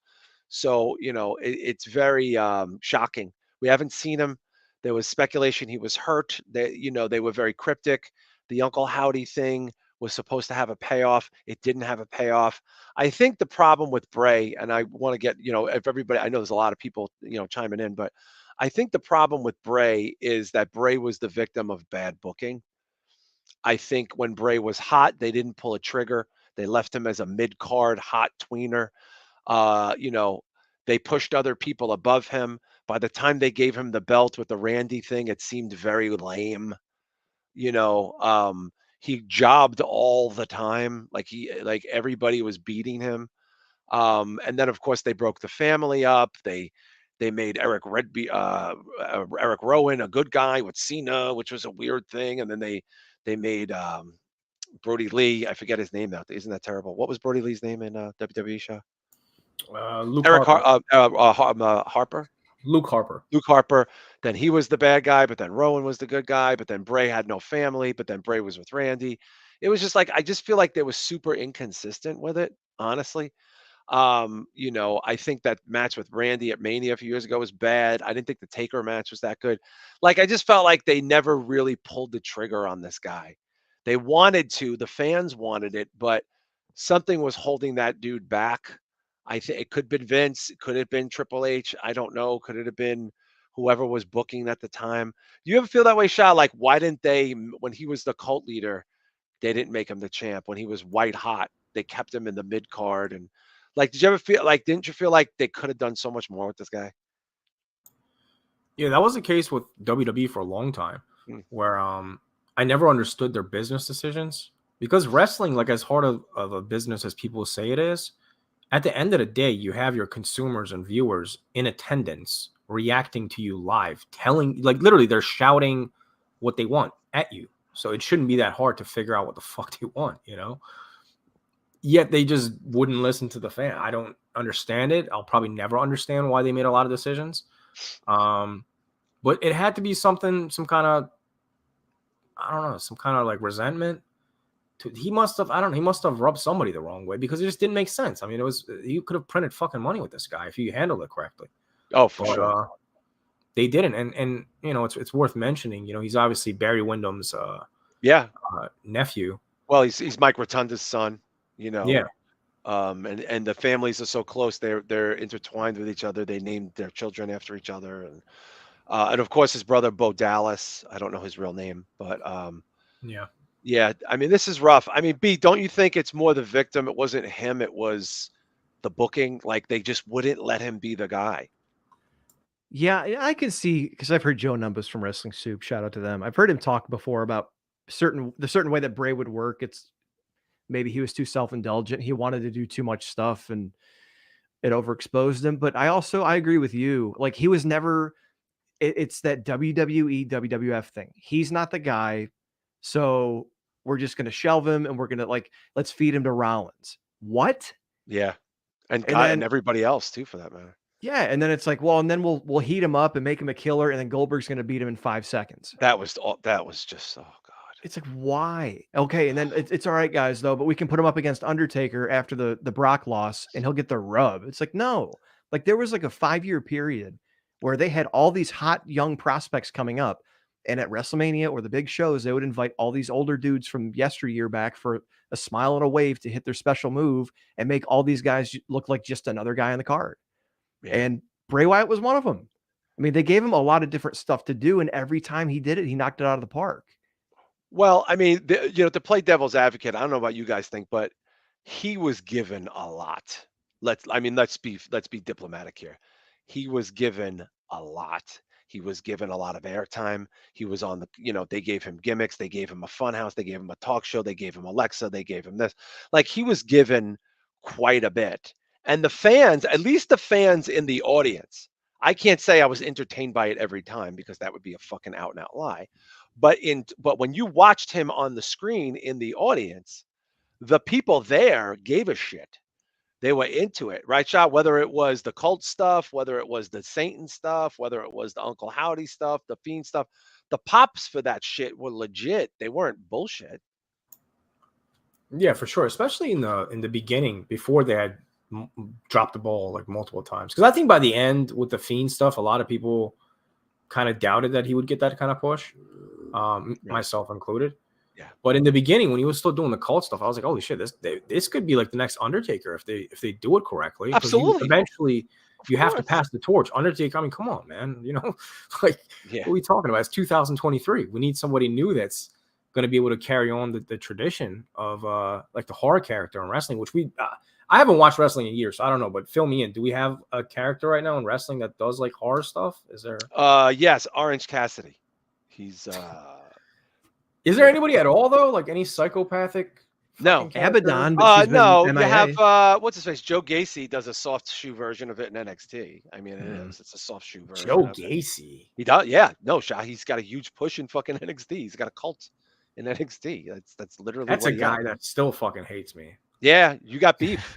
So, it's very shocking. We haven't seen him. There was speculation he was hurt. They were very cryptic. The Uncle Howdy thing was supposed to have a payoff. It didn't have a payoff. I think the problem with Bray, and I want to get, if everybody, I know there's a lot of people, chiming in, but I think the problem with Bray is that Bray was the victim of bad booking. I think when Bray was hot, they didn't pull a trigger. They left him as a mid-card hot tweener. They pushed other people above him. By the time they gave him the belt with the Randy thing, it seemed very lame. He jobbed all the time. Like everybody was beating him. And then of course they broke the family up. They made Eric Rowan a good guy with Cena, which was a weird thing. And then they made Brody Lee. I forget his name now. Isn't that terrible? What was Brody Lee's name in WWE show? Harper. Luke Harper. Luke Harper. Then he was the bad guy, but then Rowan was the good guy. But then Bray had no family. But then Bray was with Randy. It was just like I just feel like they was super inconsistent with it, honestly. I think that match with Randy at Mania a few years ago was bad. I didn't think the Taker match was that good. Like I just felt like they never really pulled the trigger on this guy. They wanted to, the fans wanted it, but something was holding that dude back. I think it could have been Vince, it could have been Triple H. I don't know. Could it have been whoever was booking at the time? Do you ever feel that way, Shah? Like, why didn't they, when he was the cult leader, they didn't make him the champ? When he was white hot, they kept him in the mid card. And Like, did you ever feel like? Didn't you feel like they could have done so much more with this guy? Yeah, that was the case with WWE for a long time, where I never understood their business decisions, because wrestling, like as hard of a business as people say it is, at the end of the day, you have your consumers and viewers in attendance reacting to you live, telling, like, literally they're shouting what they want at you. So it shouldn't be that hard to figure out what the fuck they want, you know? Yet they just wouldn't listen to the fan. I don't understand it. I'll probably never understand why they made a lot of decisions. But it had to be something, some kind of, I don't know, some kind of like resentment. He must have, I don't know, he must have rubbed somebody the wrong way, because it just didn't make sense. I mean, you could have printed fucking money with this guy if you handled it correctly. Oh, for sure. They didn't. And you know, it's worth mentioning, you know, he's obviously Barry Windham's nephew. Well, he's Mike Rotunda's son, you know. Yeah. And the families are so close. They're intertwined with each other. They named their children after each other. And of course his brother Bo Dallas. I don't know his real name, but yeah. I mean, this is rough. I mean, B, don't you think it's more the victim? It wasn't him. It was the booking. Like, they just wouldn't let him be the guy. Yeah, I can see, because I've heard Joe Numbers from Wrestling Soup. Shout out to them. I've heard him talk before about the certain way that Bray would work. It's maybe he was too self-indulgent. He wanted to do too much stuff, and it overexposed him. But I agree with you. Like, he was never. It's that WWE WWF thing. He's not the guy, so we're just going to shelve him, and we're going to, let's feed him to Rollins. What? Yeah, and then, everybody else too, for that matter. Yeah, and then it's like, well, and then we'll heat him up and make him a killer, and then Goldberg's going to beat him in 5 seconds. That was just, oh god. It's like, why? Okay, and then it's all right, guys, though, but we can put him up against Undertaker after the Brock loss, and he'll get the rub. It's like, no. Like, there was like a 5-year period where they had all these hot young prospects coming up, and at WrestleMania or the big shows, they would invite all these older dudes from yesteryear back for a smile and a wave to hit their special move and make all these guys look like just another guy on the card. Yeah. And Bray Wyatt was one of them. I mean, they gave him a lot of different stuff to do, and every time he did it, he knocked it out of the park. Well, I mean, to play devil's advocate, I don't know what you guys think, but he was given a lot. Let's be diplomatic here. He was given a lot. He was given a lot of airtime. He was on they gave him gimmicks. They gave him a funhouse. They gave him a talk show. They gave him Alexa. They gave him this. Like, he was given quite a bit. And the fans, at least the fans in the audience, I can't say I was entertained by it every time, because that would be a fucking out and out lie. But when you watched him on the screen in the audience, the people there gave a shit. They were into it, right, Shot? Whether it was the cult stuff, whether it was the Satan stuff, whether it was the Uncle Howdy stuff, the Fiend stuff, the pops for that shit were legit. They weren't bullshit. Yeah, for sure. Especially in the beginning, before they had dropped the ball like multiple times. Because I think by the end with the Fiend stuff, a lot of people kind of doubted that he would get that kind of push, myself included. Yeah. But in the beginning, when he was still doing the cult stuff, I was like, holy shit, this could be like the next Undertaker if they do it correctly. Absolutely. Eventually, you have to pass the torch. Undertaker, I mean, come on, man. You know, like, what are we talking about? It's 2023. We need somebody new that's going to be able to carry on the tradition of like the horror character in wrestling, which I haven't watched wrestling in years, so I don't know, but fill me in. Do we have a character right now in wrestling that does like horror stuff? Is there? Yes, Orange Cassidy. He's Is there anybody at all though? Like any psychopathic? No, Abaddon. No, you have what's his face? Joe Gacy does a soft shoe version of it in NXT. I mean, it is. It's a soft shoe version. Joe Gacy. He does, yeah. No, Shah. He's got a huge push in fucking NXT. He's got a cult in NXT. That's literally. That's a guy that still fucking hates me. Yeah, you got beef.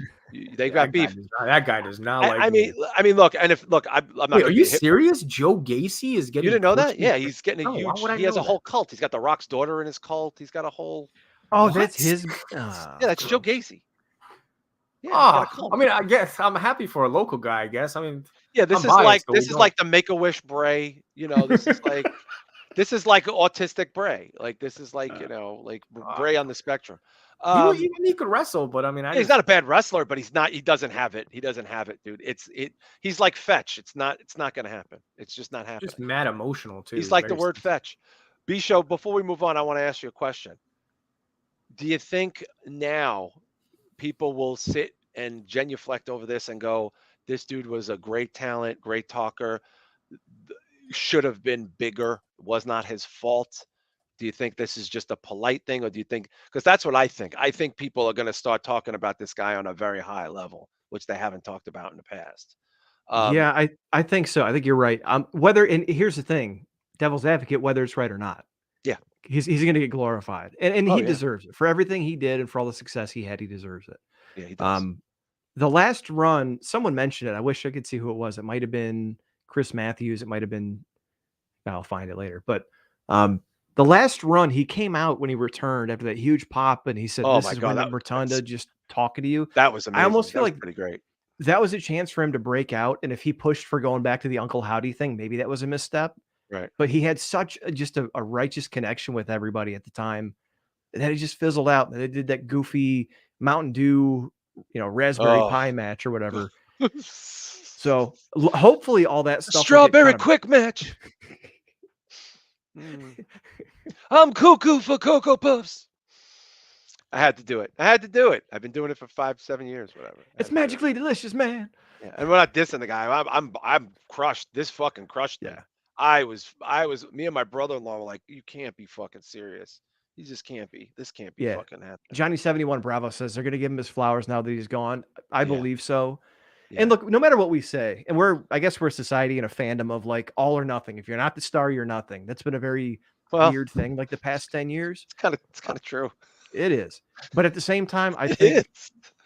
They got beef. That guy does not like. I mean, look, and I'm not. Wait, are you serious? Joe Gacy is getting. You didn't know that? Yeah, he's getting a huge. He has a whole cult. He's got the Rock's daughter in his cult. He's got a whole. Oh, what? That's his. Yeah, that's Joe Gacy. Yeah, I mean, I guess I'm happy for a local guy. I guess. I mean, yeah, this is like the Make-A-Wish Bray. You know, this is like this is like autistic Bray. Like this is like like Bray on the spectrum. He could wrestle, but I mean, he's not a bad wrestler, but he's not. He doesn't have it. He doesn't have it, dude. He's like Fetch. It's not going to happen. It's just not happening. Just mad emotional too. He's like the word Fetch. B-Show. Before we move on, I want to ask you a question. Do you think now people will sit and genuflect over this and go, this dude was a great talent, great talker, should have been bigger, was not his fault? Do you think this is just a polite thing, or do you think, because that's what I think. I think people are going to start talking about this guy on a very high level, which they haven't talked about in the past. Yeah, I think so. I think you're right. Whether and here's the thing, devil's advocate, whether it's right or not, Yeah. he's going to get glorified, and Oh he yeah. deserves it for everything he did and for all the success he had. He deserves it. Yeah, he does. The last run, someone mentioned it. I wish I could see who it was. It might have been Chris Matthews. It might have been. I'll find it later. But the last run, he came out when he returned after that huge pop, and he said, Oh "This my is God, Windham Rotunda just talking to you." that was I amazing. almost That feel was like pretty great. that was a chance for him to break out. And if he pushed for going back to the Uncle Howdy thing, maybe that was a misstep. Right. But he had such just a righteous connection with everybody at the time that it just fizzled out. They did that goofy Mountain Dew, raspberry Oh. pie match or whatever. So hopefully all that stuff will get Strawberry kind of- quick match. I'm cuckoo for Cocoa Puffs. I had to do it. I've been doing it for 5-7 years, whatever. It's magically delicious, man. Yeah, and we're not dissing the guy. I'm crushed. This fucking crushed me. Yeah. I was. Me and my brother-in-law were like, you can't be fucking serious. You just can't be. This can't be fucking happening. Johnny 71 Bravo says they're going to give him his flowers now that he's gone. I believe so. Yeah. And look, no matter what we say, and I guess we're a society and a fandom of like all or nothing. If you're not the star, you're nothing. That's been a very weird thing like the past 10 years. It's kind of true. It is. But at the same time, I think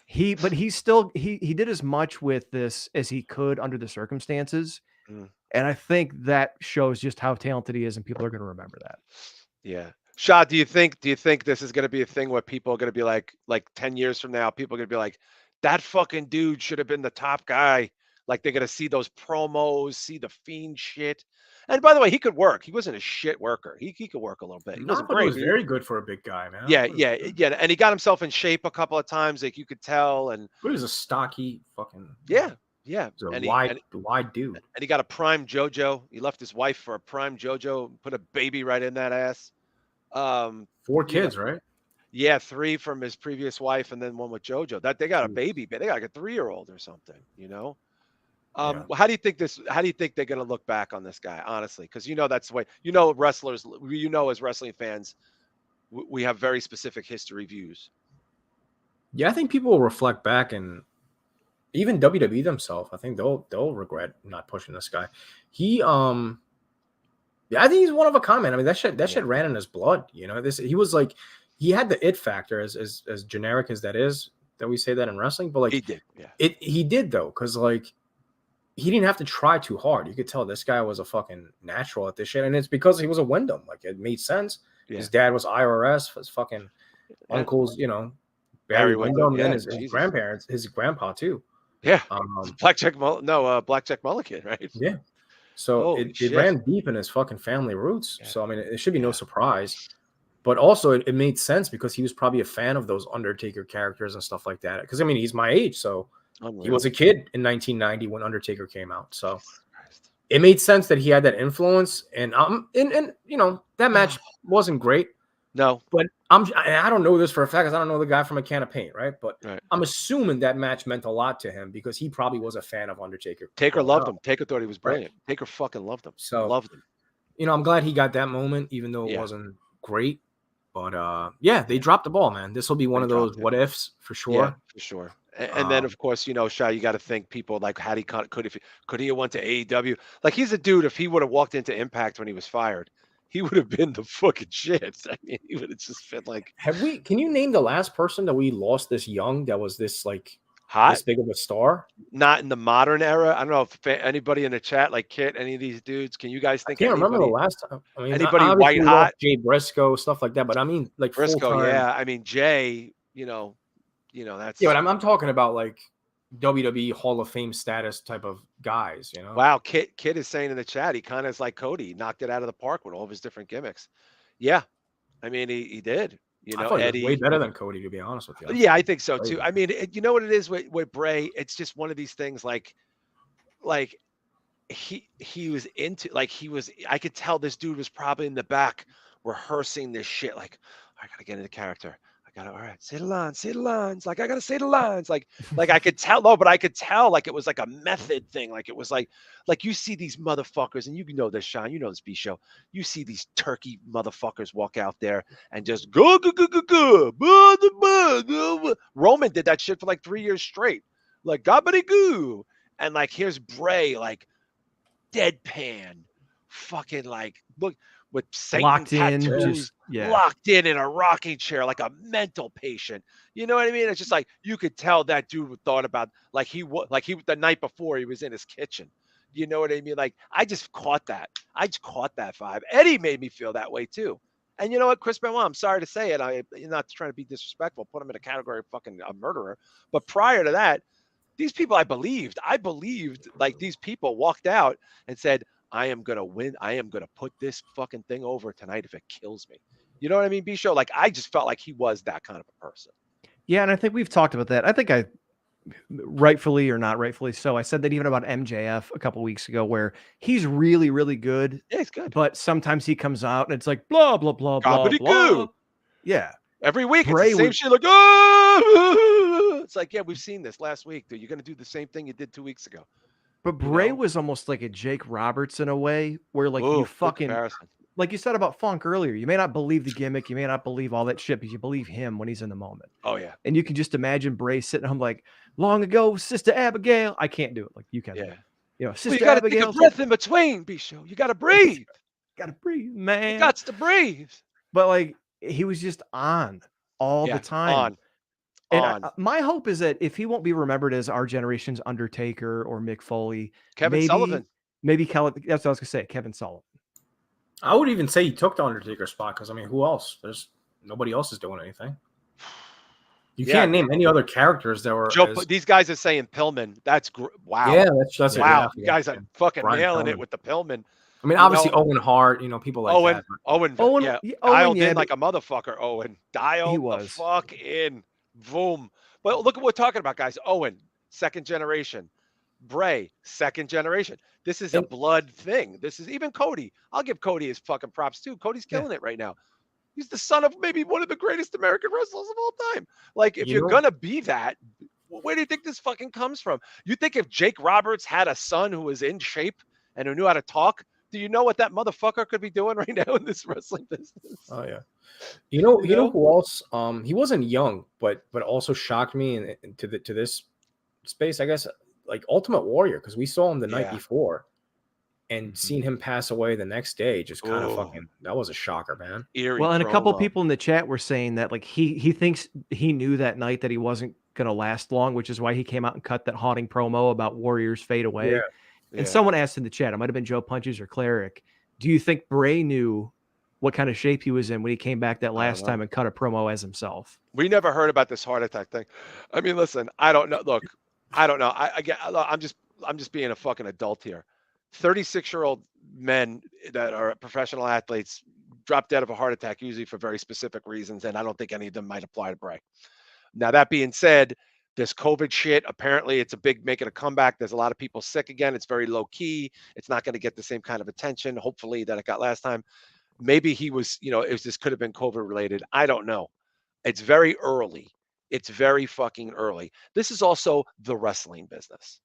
he did as much with this as he could under the circumstances. And I think that shows just how talented he is, and people are going to remember that. Yeah. Shah, do you think this is going to be a thing where people are going to be like 10 years from now, people are going to be like, that fucking dude should have been the top guy. Like they're going to see those promos, see the Fiend shit. And by the way, he could work. He wasn't a shit worker. He could work a little bit. He wasn't great. He was very good for a big guy, man. Yeah. And he got himself in shape a couple of times, like you could tell. And he was a stocky fucking yeah. And wide dude. And he got a prime JoJo. He left his wife for a prime JoJo, put a baby right in that ass. 4 kids, right? Yeah, 3 from his previous wife, and then 1 with JoJo. That they got a baby, they got like a 3-year-old or something, How do you think they're gonna look back on this guy, honestly? Because that's the way wrestlers, as wrestling fans, we have very specific history views. Yeah, I think people will reflect back, and even WWE themselves, I think they'll regret not pushing this guy. I think he's one of a kind, man. I mean, that shit ran in his blood. He was like, he had the it factor, as generic as that is, that we say that in wrestling, but like he did, he did though, because like he didn't have to try too hard. You could tell this guy was a fucking natural at this shit, and it's because he was a Windham. Like it made sense. Yeah. His dad was IRS. His fucking uncles, Barry Windham, and his grandparents, his grandpa too. Yeah, Blackjack Mulligan, right? Yeah. So it ran deep in his fucking family roots. Yeah. So I mean, it should be no surprise. But also, it made sense because he was probably a fan of those Undertaker characters and stuff like that. Because I mean, he's my age, so he was a kid in 1990 when Undertaker came out. So it made sense that he had that influence. And that match wasn't great. No, but I don't know this for a fact because I don't know the guy from a can of paint, right? But I'm assuming that match meant a lot to him because he probably was a fan of Undertaker. Taker loved him. Taker thought he was brilliant. Right. Taker fucking loved him. So loved him. I'm glad he got that moment, even though it wasn't great. But they dropped the ball, man. This will be one of those what ifs for sure. Yeah, for sure. And then of course, Shah, you got to think people like could he have went to AEW? Like he's a dude. If he would have walked into Impact when he was fired, he would have been the fucking shit. I mean, he would have just been like. Can you name the last person that we lost this young that was this like hot, this big of a star? Not in the modern era. I don't know if anybody in the chat, like Kit, any of these dudes, can you guys think? I can't remember the last time. I mean, anybody white hot, Jay Briscoe, stuff like that. But I mean, like Briscoe, full-time. yeah. I mean, Jay, that's but I'm talking about like WWE Hall of Fame status type of guys. Wow, Kit is saying in the chat, he kind of is like Cody, he knocked it out of the park with all of his different gimmicks. Yeah, I mean, he did. I thought Eddie, he was way better than Cody, to be honest with you. Yeah, I think so too. I mean, you know what it is with Bray? It's just one of these things. Like he was into, I could tell this dude was probably in the back rehearsing this shit. Like, I gotta get into character. I all right, say the lines, say the lines. Like, I gotta say the lines. Like I could tell, no, but I could tell like it was like a method thing. Like it was like you see these motherfuckers, and you know this, Sean, you know this B show. You see these turkey motherfuckers walk out there and just go, go, go, go, go. Roman did that shit for like 3 years straight. Like gobbity goo. And like here's Bray, like deadpan, fucking like look with Satan Locked in, tattoos, locked in a rocking chair like a mental patient. You know what I mean? It's just like you could tell that dude thought about like he the night before he was in his kitchen. You know what I mean? Like I just caught that. I just caught that vibe. Eddie made me feel that way too. And you know what, Chris Benoit, I'm sorry to say it. I'm not trying to be disrespectful, put him in a category of fucking a murderer. But prior to that, these people I believed like these people walked out and said, I am going to win. I am going to put this fucking thing over tonight if it kills me. You know what I mean, B-Show? Like, I just felt like he was that kind of a person. Yeah, and I think we've talked about that. I think I, rightfully or not rightfully so, I said that even about MJF a couple weeks ago, where he's really, really good. Yeah, he's good. But sometimes he comes out and it's like, blah, blah, blah, blah, Gobbity blah. goo. Yeah. Every week, Bray it's the same shit. Like, oh! It's like, yeah, we've seen this last week, dude. You're going to do the same thing you did 2 weeks ago. But Bray was almost like a Jake Roberts in a way, where like you fucking, like you said about Funk earlier, you may not believe the gimmick, you may not believe all that shit, but you believe him when he's in the moment. Oh yeah. And you can just imagine Bray sitting home like, long ago, Sister Abigail. I can't do it like you can. Yeah. You know, Sister well, you gotta Abigail. Take a breath in between, B-Show. You gotta breathe. Gotta breathe, man. You got to breathe. But like he was just on all the time. And my hope is that if he won't be remembered as our generation's Undertaker or Mick Foley, Kevin Sullivan. Maybe Kelly. That's what I was gonna say. Kevin Sullivan. I would even say he took the Undertaker spot because I mean, who else? There's nobody else is doing anything. You can't name any other characters that were. These guys are saying Pillman. That's wow. Yeah, that's wow. You guys are fucking nailing it with the Pillman. I mean, obviously Owen Hart, people like that. Owen, dialed in like a motherfucker. Owen, dialed the fuck in. Boom. But look at what we're talking about, guys. Owen, second generation. Bray, second generation. This is a blood thing. This is even Cody. I'll give Cody his fucking props too. Cody's killing it right now. He's the son of maybe one of the greatest American wrestlers of all time. Like, if you're going to be that, where do you think this fucking comes from? You think if Jake Roberts had a son who was in shape and who knew how to talk, do you know what that motherfucker could be doing right now in this wrestling business? Oh, yeah. You know who else? He wasn't young, but also shocked me to this space, I guess, like Ultimate Warrior, because we saw him the night before. And seeing him pass away the next day, just kind of fucking, that was a shocker, man. Eerie well, and a couple people in the chat were saying that like he thinks he knew that night that he wasn't going to last long, which is why he came out and cut that haunting promo about Warriors fade away. Yeah. And someone asked in the chat, it might have been Joe Punches or Cleric, do you think Bray knew what kind of shape he was in when he came back that last time and cut a promo as himself? We never heard about this heart attack thing. I mean, listen, I don't know. Look, I don't know. I'm just being a fucking adult here. 36-year-old men that are professional athletes drop dead of a heart attack, usually for very specific reasons, and I don't think any of them might apply to Bray. Now, that being said, this COVID shit, apparently it's making a comeback. There's a lot of people sick again. It's very low key. It's not going to get the same kind of attention, hopefully, that it got last time. Maybe he was, this could have been COVID related. I don't know. It's very early. It's very fucking early. This is also the wrestling business.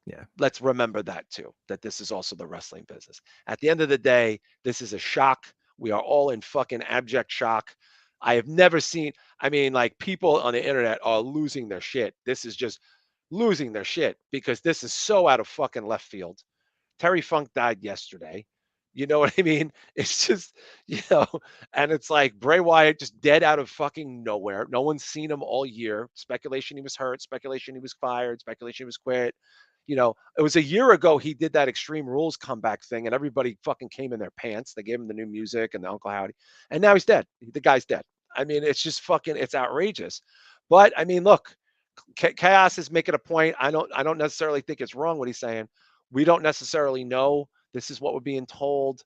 Yeah. Let's remember that too, that this is also the wrestling business. At the end of the day, this is a shock. We are all in fucking abject shock. I have never seen, like people on the internet are losing their shit. This is just losing their shit because this is so out of fucking left field. Terry Funk died yesterday. You know what I mean? It's just, and it's like Bray Wyatt just dead out of fucking nowhere. No one's seen him all year. Speculation he was hurt, speculation he was fired, speculation he was quit. It was a year ago he did that Extreme Rules comeback thing and everybody fucking came in their pants. They gave him the new music and the Uncle Howdy. And now he's dead. The guy's dead. It's just fucking, it's outrageous. But look, Chaos is making a point. I don't necessarily think it's wrong what he's saying. We don't necessarily know. This is what we're being told.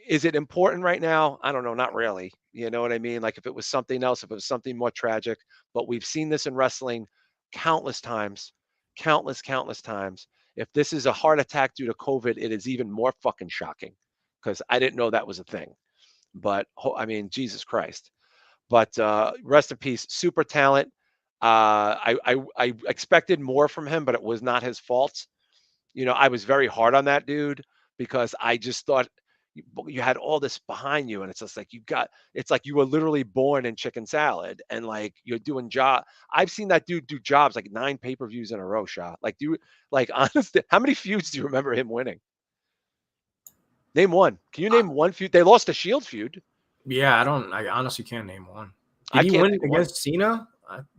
Is it important right now? I don't know. Not really. You know what I mean? Like if it was something else, if it was something more tragic, but we've seen this in wrestling countless times. Countless times. If this is a heart attack due to COVID, it is even more fucking shocking because I didn't know that was a thing. But Jesus Christ. But rest in peace, super talent. I expected more from him, but it was not his fault. I was very hard on that dude because I just thought you had all this behind you, and it's just like it's like you were literally born in chicken salad, and like you're doing job. I've seen that dude do jobs like 9 pay-per-views in a row, shot. Like, like honestly, how many feuds do you remember him winning? Name one. Can you name one feud? They lost a Shield feud. Yeah, I honestly can't name one. I Did he can't win name one. against Cena?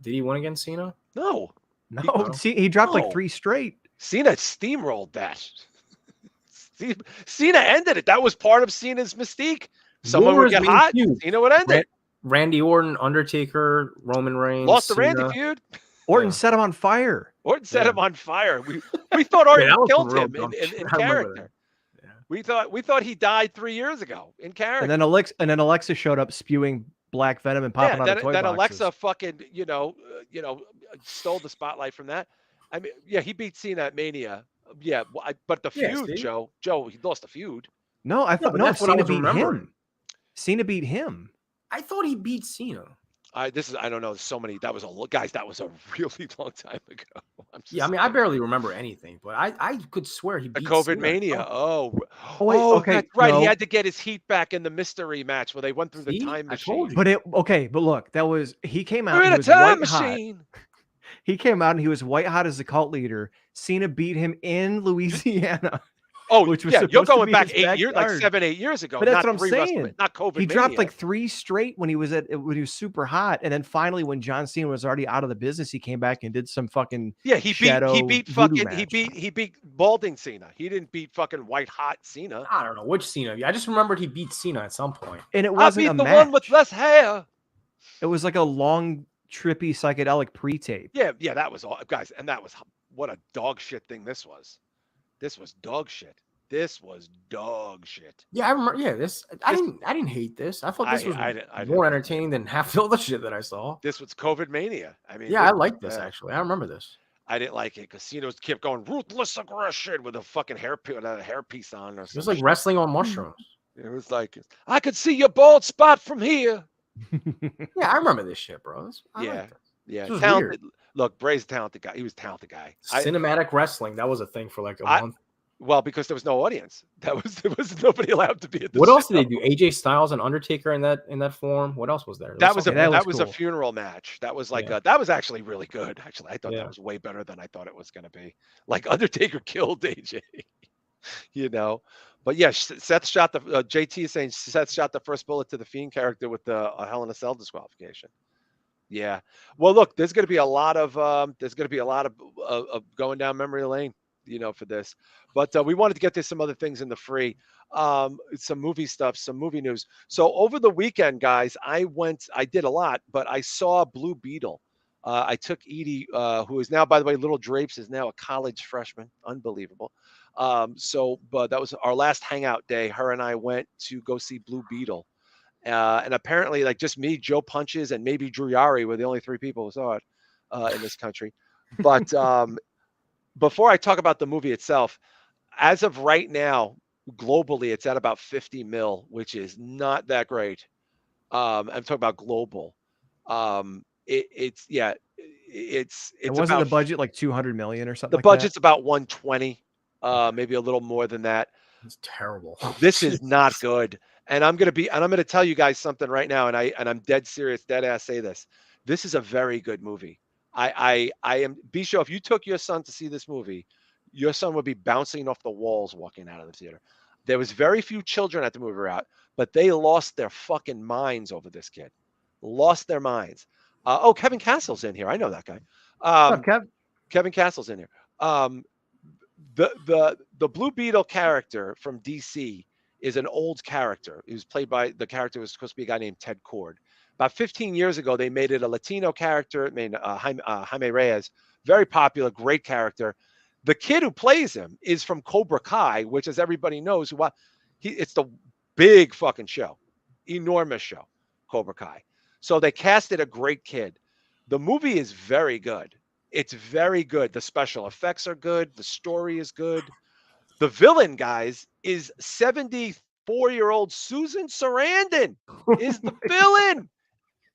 Did he win against Cena? No. No, see, he dropped like No. 3 straight. Cena steamrolled that. Cena ended it. That was part of Cena's mystique. Someone would get hot, Cena would end it. Randy Orton, Undertaker, Roman Reigns. Lost the Cena. Randy feud. Orton set him on fire. Orton set him on fire. We thought Orton killed him in character. Yeah. We thought he died 3 years ago in character. And then Alexa showed up spewing black venom and popping out of toy boxes. Then Alexa fucking stole the spotlight from that. I mean, yeah, he beat Cena at Mania. Yeah, but the feud, Joe, he lost the feud. No, I thought Cena beat him. Cena beat him. I thought he beat Cena. I don't know. So many. That was that was a really long time ago. I mean, I barely remember anything, but I could swear he beat COVID Cena. Mania. Wait, okay, that's right. no. He had to get his heat back in the mystery match where they went through the time machine. But look, he came out. We're in a time machine. He came out and he was white hot as the cult leader. Cena beat him in Louisiana. Oh, which was you're going back 8 years, like 7, 8 years ago. But that's what I'm saying. Not COVID. He dropped like 3 straight when he was super hot, and then finally, when John Cena was already out of the business, he came back and did some fucking he beat balding Cena. He didn't beat fucking white hot Cena. I don't know which Cena. I just remembered he beat Cena at some point, and it wasn't the one with less hair. It was like a long, trippy psychedelic pre-tape. Yeah, that was all, guys, and that was what a dog shit thing this was. This was dog shit. Yeah, I remember. Yeah, I didn't hate this. I thought this was more entertaining than half the other shit that I saw. This was COVID Mania. I mean, yeah, I liked this actually. I remember this. I didn't like it because Cena kept going ruthless aggression with a fucking hairpiece on. It was like wrestling on mushrooms. It was like, I could see your bald spot from here. Yeah, I remember this shit, bro. Yeah. This talented. Weird. Look, Bray's a talented guy. He was a talented guy. Cinematic wrestling, that was a thing for like a month. Well, because there was no audience. There was nobody allowed to be at the What show. else did they do? AJ Styles and Undertaker in that form. What else was there? That was a funeral match. That was like that was actually really good. Actually, I thought that was way better than I thought it was going to be. Like Undertaker killed AJ. But yeah, Seth shot the JT is saying Seth shot the first bullet to the Fiend character with the Hell in a Cell disqualification. Yeah. Well, look, there's going to be a lot of going down memory lane, for this. But we wanted to get to some other things in the free, some movie stuff, some movie news. So over the weekend, guys, I did a lot, but I saw Blue Beetle. I took Edie, who is now, by the way, Little Drapes is now a college freshman. Unbelievable. But that was our last hangout day. Her and I went to go see Blue Beetle. And apparently, like just me, Joe Punches, and maybe Drew Yari were the only 3 people who saw it in this country. But before I talk about the movie itself, as of right now, globally, it's at about 50 mil, which is not that great. I'm talking about global. It wasn't the budget like 200 million or something. The budget's about 120, maybe a little more than that. It's terrible. This is not good. And I'm going to tell you guys something right now. And I'm dead serious, dead ass say this. This is a very good movie. I am Bisho. If you took your son to see this movie, your son would be bouncing off the walls walking out of the theater. There was very few children at the movie route, but they lost their fucking minds over this kid. Lost their minds. Kevin Castle's in here. I know that guy. What's up, Kev? Kevin Castle's in here. The Blue Beetle character from DC is an old character. He was played by the character was supposed to be a guy named Ted Cord. About 15 years ago, they made it a Latino character. Jaime Reyes, very popular, great character. The kid who plays him is from Cobra Kai, which, as everybody knows, it's the big fucking show, enormous show, Cobra Kai. So they casted a great kid. The movie is very good. It's very good. The special effects are good. The story is good. The villain, guys, is 74-year-old Susan Sarandon is the villain.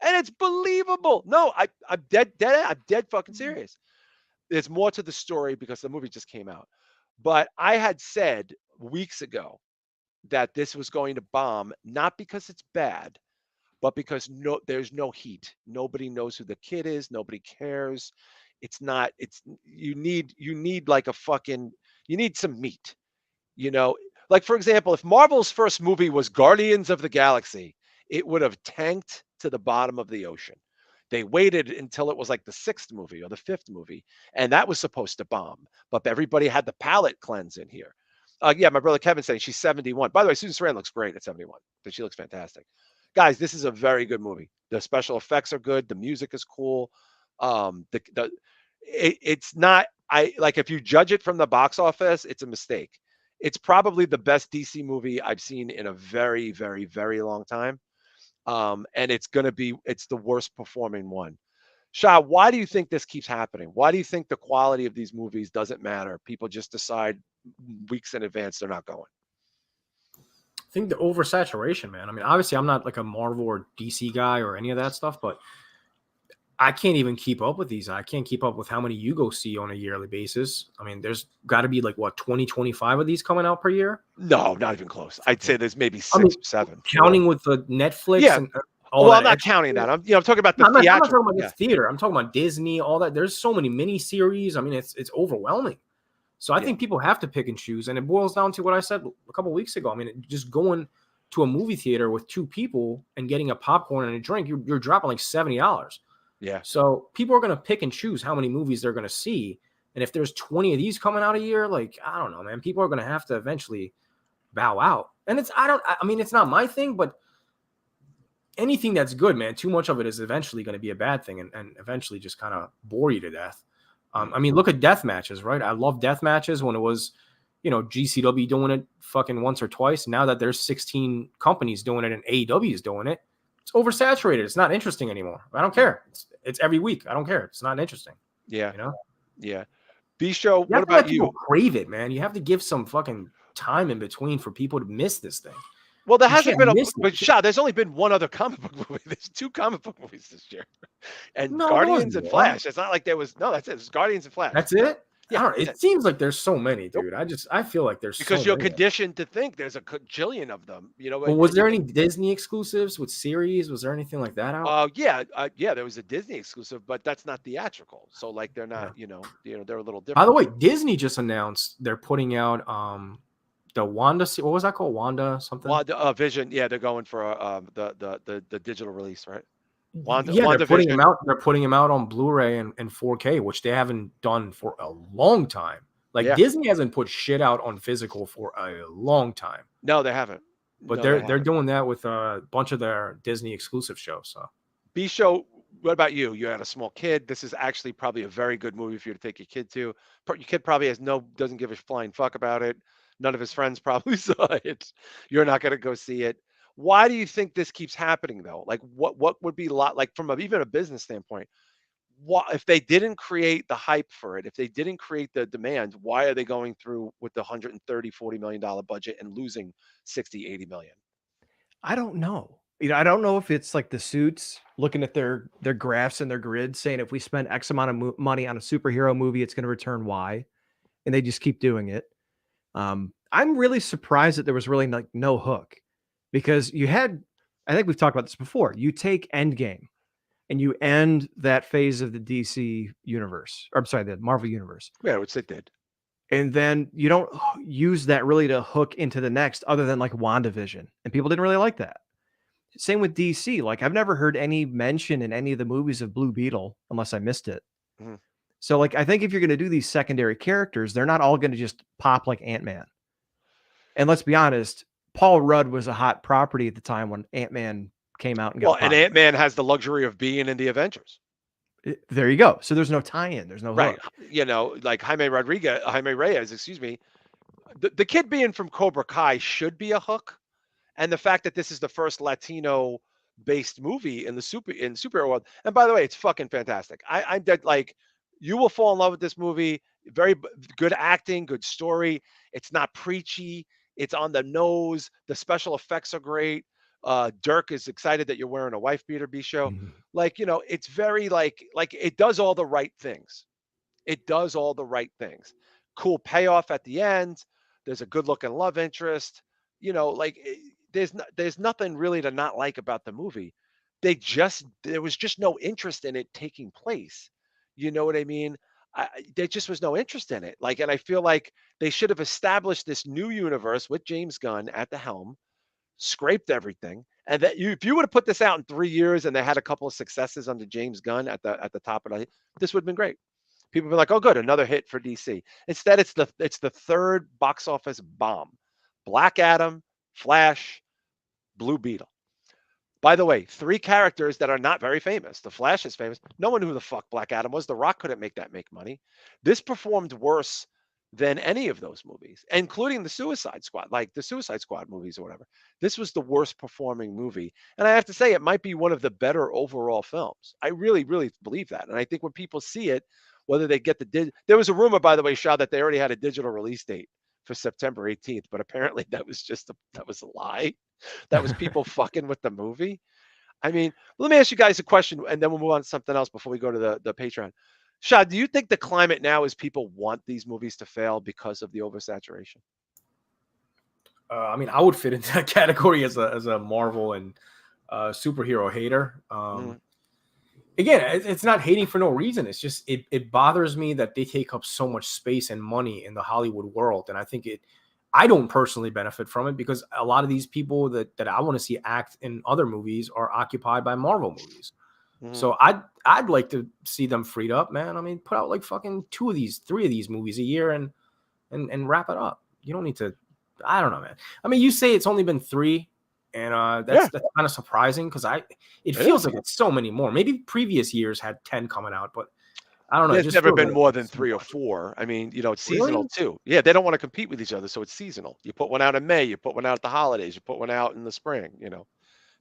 and it's believable. No, I'm dead fucking serious. There's more to the story because the movie just came out. But I had said weeks ago that this was going to bomb, not because it's bad, but because there's no heat. Nobody knows who the kid is. Nobody cares. It's not. It's you need like a fucking you need some meat. You know, like for example, if Marvel's first movie was Guardians of the Galaxy, it would have tanked to the bottom of the ocean. They waited until it was like the sixth movie or the fifth movie, and that was supposed to bomb. But everybody had the palate cleanse in here. Yeah, my brother Kevin saying she's 71. By the way, Susan Sarandon looks great at 71. She looks fantastic. Guys, this is a very good movie. The special effects are good. The music is cool. It's not. I like if you judge it from the box office, it's a mistake. It's probably the best DC movie I've seen in a very, very, very long time. And it's the worst performing one. Shah, why do you think this keeps happening? Why do you think the quality of these movies doesn't matter? People just decide weeks in advance they're not going. I think the oversaturation, man. I mean, obviously, I'm not like a Marvel or DC guy or any of that stuff, but I can't even keep up with these. I can't keep up with how many you go see on a yearly basis. I mean, there's got to be like, what, 20, 25 of these coming out per year? No, not even close. I'd say there's maybe six or seven. Counting with the Netflix Yeah. and well, I'm not counting that. I'm talking about the I'm not theatrical. talking about the theater. I'm talking about Disney, all that. There's so many mini series. I mean, it's overwhelming. So I think people have to pick and choose. And it boils down to what I said a couple of weeks ago. I mean, just going to a movie theater with two people and getting a popcorn and a drink, you're dropping like $70. Yeah. So people are going to pick and choose how many movies they're going to see. And if there's 20 of these coming out a year, like, I don't know, man, people are going to have to eventually bow out. And it's not my thing, but anything that's good, man, too much of it is eventually going to be a bad thing and eventually just kind of bore you to death. I mean, look at death matches, right? I love death matches when it was, GCW doing it fucking once or twice. Now that there's 16 companies doing it and AEW is doing it, it's oversaturated. It's not interesting anymore. I don't care. It's every week. I don't care. It's not interesting. Yeah. Yeah. B-Show, what about you? People crave it, man. You have to give some fucking time in between for people to miss this thing. Well, there hasn't been but Shah, there's only been one other comic book movie. There's 2 comic book movies this year. And Guardians and Flash. It's not like there was that's it. It's Guardians and Flash. That's it? Yeah, it seems like there's so many, dude. I feel like there's because so you're many. conditioned to think there's a jillion of them. Well, was there any Disney exclusives with series? Was there anything like that out? Yeah, there was a Disney exclusive, but that's not theatrical. So like they're not, they're a little different. By the way, Disney just announced they're putting out the Wanda. What was that called? Wanda something? Wanda Vision. Yeah, they're going for the digital release, right? They're putting them out. They're putting them out on Blu-ray and 4K, which they haven't done for a long time. Like Disney hasn't put shit out on physical for a long time. No, they haven't. But they're doing that with a bunch of their Disney exclusive shows. So, B-Show, what about you? You had a small kid. This is actually probably a very good movie for you to take your kid to. Your kid probably doesn't give a flying fuck about it. None of his friends probably saw it. You're not going to go see it. Why do you think this keeps happening though? Like what would be like from even a business standpoint? What if they didn't create the hype for it? If they didn't create the demand, why are they going through with the $130-40 million budget and losing 60-80 million? I don't know. I don't know if it's like the suits looking at their graphs and their grids saying if we spend X amount of money on a superhero movie, it's going to return Y, and they just keep doing it. I'm really surprised that there was really like no hook. Because I think we've talked about this before. You take Endgame and you end that phase of the DC universe, or I'm sorry, the Marvel universe. Yeah, which they did. And then you don't use that really to hook into the next other than like WandaVision. And people didn't really like that. Same with DC. Like I've never heard any mention in any of the movies of Blue Beetle unless I missed it. Mm-hmm. So like, I think if you're going to do these secondary characters, they're not all going to just pop like Ant-Man. And let's be honest, Paul Rudd was a hot property at the time when Ant-Man came out and got and Ant-Man has the luxury of being in the Avengers. There you go. So there's no tie-in. There's no hook. Like Jaime Reyes, excuse me. The kid being from Cobra Kai should be a hook. And the fact that this is the first Latino-based movie in the superhero world. And by the way, it's fucking fantastic. I'm dead. Like, you will fall in love with this movie. Very good acting, good story. It's not preachy. It's on the nose. The special effects are great. Dirk is excited that you're wearing a wife beater, B show. Mhm. Like, it's very like it does all the right things. It does all the right things. Cool payoff at the end. There's a good looking love interest. Like there's nothing really to not like about the movie. There was just no interest in it taking place. You know what I mean? There just was no interest in it. Like, and I feel like they should have established this new universe with James Gunn at the helm, scraped everything, and that if you would have put this out in 3 years and they had a couple of successes under James Gunn at the top of the, this would have been great. People be like, "Oh, good, another hit for DC." Instead, it's the third box office bomb. Black Adam, Flash, Blue Beetle. By the way, 3 characters that are not very famous. The Flash is famous. No one knew who the fuck Black Adam was. The Rock couldn't make money. This performed worse than any of those movies, including the Suicide Squad, like the Suicide Squad movies or whatever. This was the worst performing movie. And I have to say, it might be one of the better overall films. I really, really believe that. And I think when people see it, whether they get there was a rumor, by the way, Shaw, that they already had a digital release date for September 18th, but apparently that was a lie. That was people fucking with the movie. I mean, let me ask you guys a question, and then we'll move on to something else before we go to the Patreon. Shad, do you think the climate now is people want these movies to fail because of the oversaturation? I mean, I would fit into that category as a Marvel and superhero hater. Again, it's not hating for no reason. It's just it bothers me that they take up so much space and money in the Hollywood world, and I think I don't personally benefit from it because a lot of these people that I want to see act in other movies are occupied by Marvel movies. So I'd like to see them freed up, man. I mean, put out like fucking 3 of these movies a year and wrap it up. You don't need to. I don't know, man. I mean, you say it's only been 3, and that's kind of surprising because it feels like it's so many more. Maybe previous years had 10 coming out, but I don't know. There's never been more than 3 or 4. I mean, it's seasonal too. Yeah, they don't want to compete with each other, so it's seasonal. You put one out in May, you put one out at the holidays, you put one out in the spring.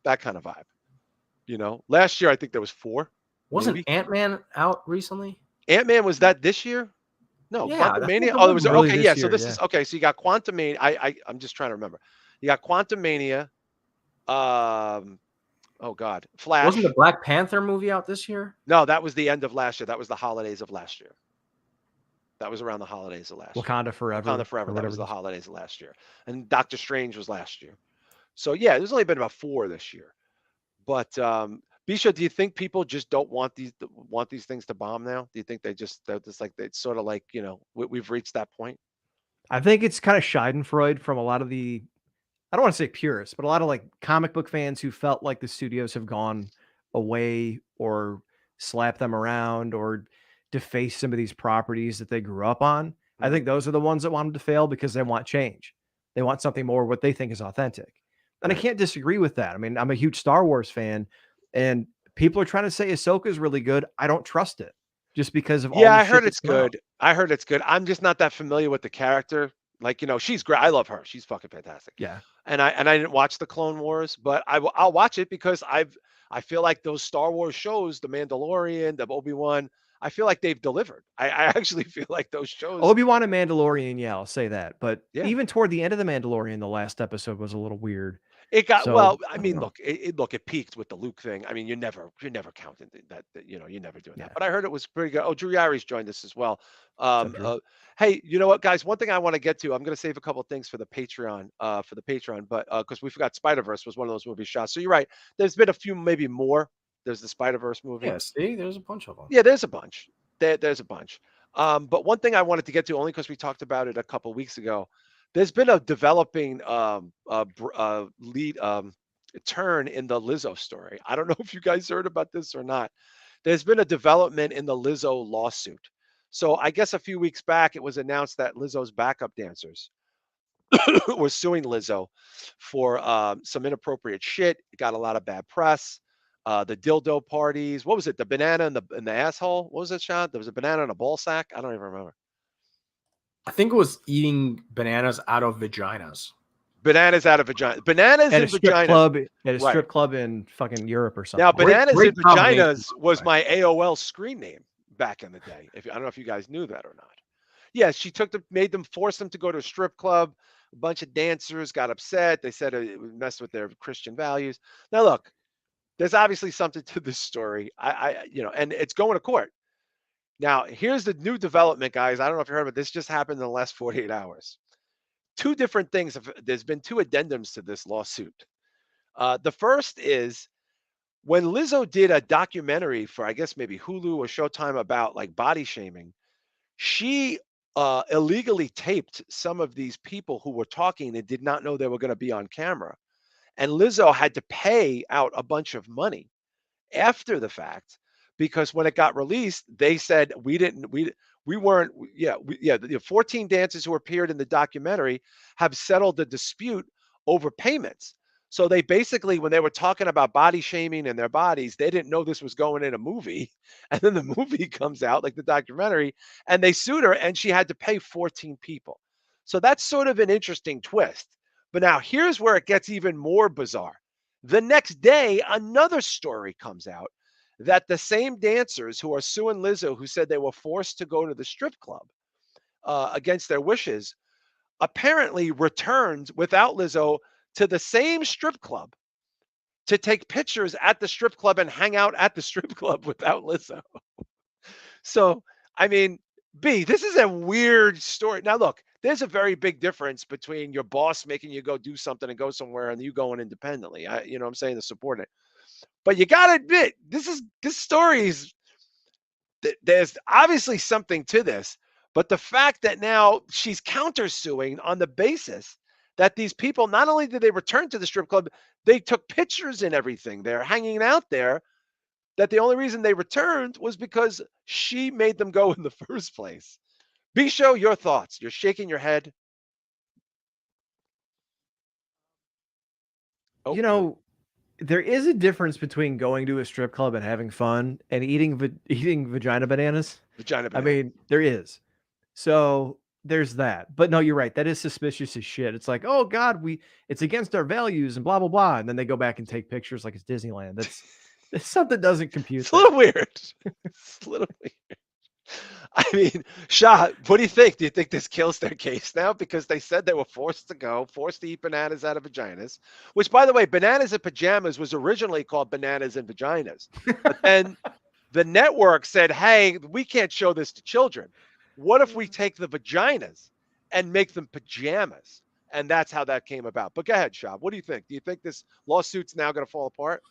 That kind of vibe. Last year I think there was 4. Wasn't Ant-Man out recently? Ant-Man, was that this year? No, Yeah, Quantumania. it Oh, there was early okay. this Yeah, so year, this is okay. So you got Quantumania. I'm just trying to remember. You got Quantumania. Oh God, Flash. Wasn't the Black Panther movie out this year? No, that was the end of last year. That was the holidays of last year. That was around the holidays of last year. Wakanda Forever. Wakanda Forever. That was the holidays of last year. And Doctor Strange was last year. So yeah, there's only been about 4 this year. But Bisha, do you think people just don't want these things to bomb now? Do you think they're just like it's sort of like we've reached that point? I think it's kind of Schadenfreude from a lot of the, I don't want to say purists, but a lot of like comic book fans who felt like the studios have gone away or slapped them around or defaced some of these properties that they grew up on. I think those are the ones that want them to fail because they want change. They want something more what they think is authentic. And I can't disagree with that. I mean, I'm a huge Star Wars fan, and people are trying to say Ahsoka is really good. I don't trust it just because of all the I shit heard that's it's come out. good. I heard it's good. I'm just not that familiar with the character. Like, she's great. I love her. She's fucking fantastic. Yeah. And I didn't watch the Clone Wars, but I'll watch it because I feel like those Star Wars shows, The Mandalorian, the Obi-Wan, I feel like they've delivered. I actually feel like those shows. Obi-Wan and Mandalorian, yeah, I'll say that. But Yeah. even toward the end of the Mandalorian, the last episode was a little weird. It got So, I mean, look, it peaked with the Luke thing. I mean, you're never counting that you're never doing that. But I heard it was pretty good. Oh, Drew Yari's joined us as well. Hey, you know what, guys? One thing I want to get to, I'm going to save a couple of things for the Patreon, but because we forgot Spider-Verse was one of those movie shots. So you're right. There's been a few, maybe more. There's the Spider-Verse movie. Yeah, see, there's a bunch of them. Yeah, there's a bunch. There's a bunch. But one thing I wanted to get to, only because we talked about it a couple of weeks ago, there's been a developing lead turn in the Lizzo story. I don't know if you guys heard about this or not. There's been a development in the Lizzo lawsuit. So I guess a few weeks back, it was announced that Lizzo's backup dancers were suing Lizzo for some inappropriate shit. It got a lot of bad press. The dildo parties. What was it? The banana in the asshole? What was it, Sean? There was a banana in a ball sack. I don't even remember. I think it was eating bananas out of vaginas. Bananas out of vagina. Bananas at in a strip vagina. club, at a Right. strip club in fucking Europe or something. Now, bananas Great in combination, vaginas was my AOL screen name back in the day. I don't know if you guys knew that or not. Yeah, she made them, forced them to go to a strip club A bunch of dancers got upset. They said it would mess with their Christian values. Now, look, there's obviously something to this story. And it's going to court. Now, here's the new development, guys. I don't know if you heard, but this just happened in the last 48 hours. Two different things. There's been two addendums to this lawsuit. The first is when Lizzo did a documentary for, I guess, maybe Hulu or Showtime about like body shaming, she illegally taped some of these people who were talking and did not know they were going to be on camera. And Lizzo had to pay out a bunch of money after the fact because when it got released, they said we weren't the 14 dancers who appeared in the documentary have settled the dispute over payments. So they basically, when they were talking about body shaming and their bodies, they didn't know this was going in a movie. And then the movie comes out, like the documentary, and they sued her and she had to pay 14 people. So that's sort of an interesting twist. But now here's where it gets even more bizarre. The next day, another story comes out that the same dancers who are suing Lizzo, who said they were forced to go to the strip club against their wishes, apparently returned without Lizzo to the same strip club to take pictures at the strip club and hang out at the strip club without Lizzo. So, I mean, B, this is a weird story. Now, look, there's a very big difference between your boss making you go do something and go somewhere and you going independently. You know what I'm saying? The subordinate. But you got to admit, this story is, there's obviously something to this. But the fact that now she's countersuing on the basis that these people, not only did they return to the strip club, they took pictures and everything. They're hanging out there. That the only reason they returned was because she made them go in the first place. B-Show, your thoughts. You're shaking your head. Oh, You know, there is a difference between going to a strip club and having fun and eating vagina bananas. vagina I banana. mean, there is. So there's that. But no, you're right. That is suspicious as shit. It's like, oh God, it's against our values and blah blah blah. And then they go back and take pictures like it's Disneyland. That's something doesn't compute. It's a little weird. It's a little weird. I mean, Shah, what do you think? Do you think this kills their case now? Because they said they were forced to eat bananas out of vaginas, which, by the way, bananas and pajamas was originally called bananas and vaginas. But then the network said, hey, we can't show this to children. What if we take the vaginas and make them pajamas? And that's how that came about. But go ahead, Shah. What do you think? Do you think this lawsuit's now going to fall apart?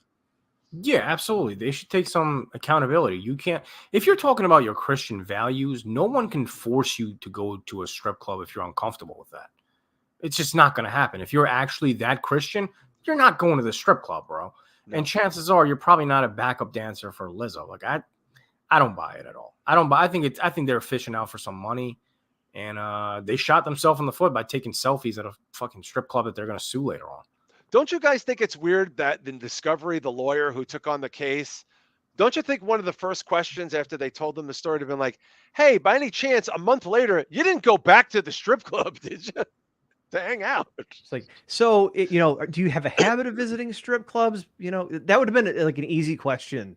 Yeah, absolutely. They should take some accountability. You can't, if you're talking about your Christian values, no one can force you to go to a strip club if you're uncomfortable with that. It's just not going to happen. If you're actually that Christian, you're not going to the strip club, bro. No. And chances are you're probably not a backup dancer for Lizzo. Like I don't buy it at all. I think they're fishing out for some money, and they shot themselves in the foot by taking selfies at a fucking strip club that they're going to sue later on. Don't you guys think it's weird that in Discovery, the lawyer who took on the case, don't you think one of the first questions after they told them the story to have been like, hey, by any chance, a month later, you didn't go back to the strip club, did you? To hang out. It's like, so, do you have a habit of visiting strip clubs? That would have been like an easy question.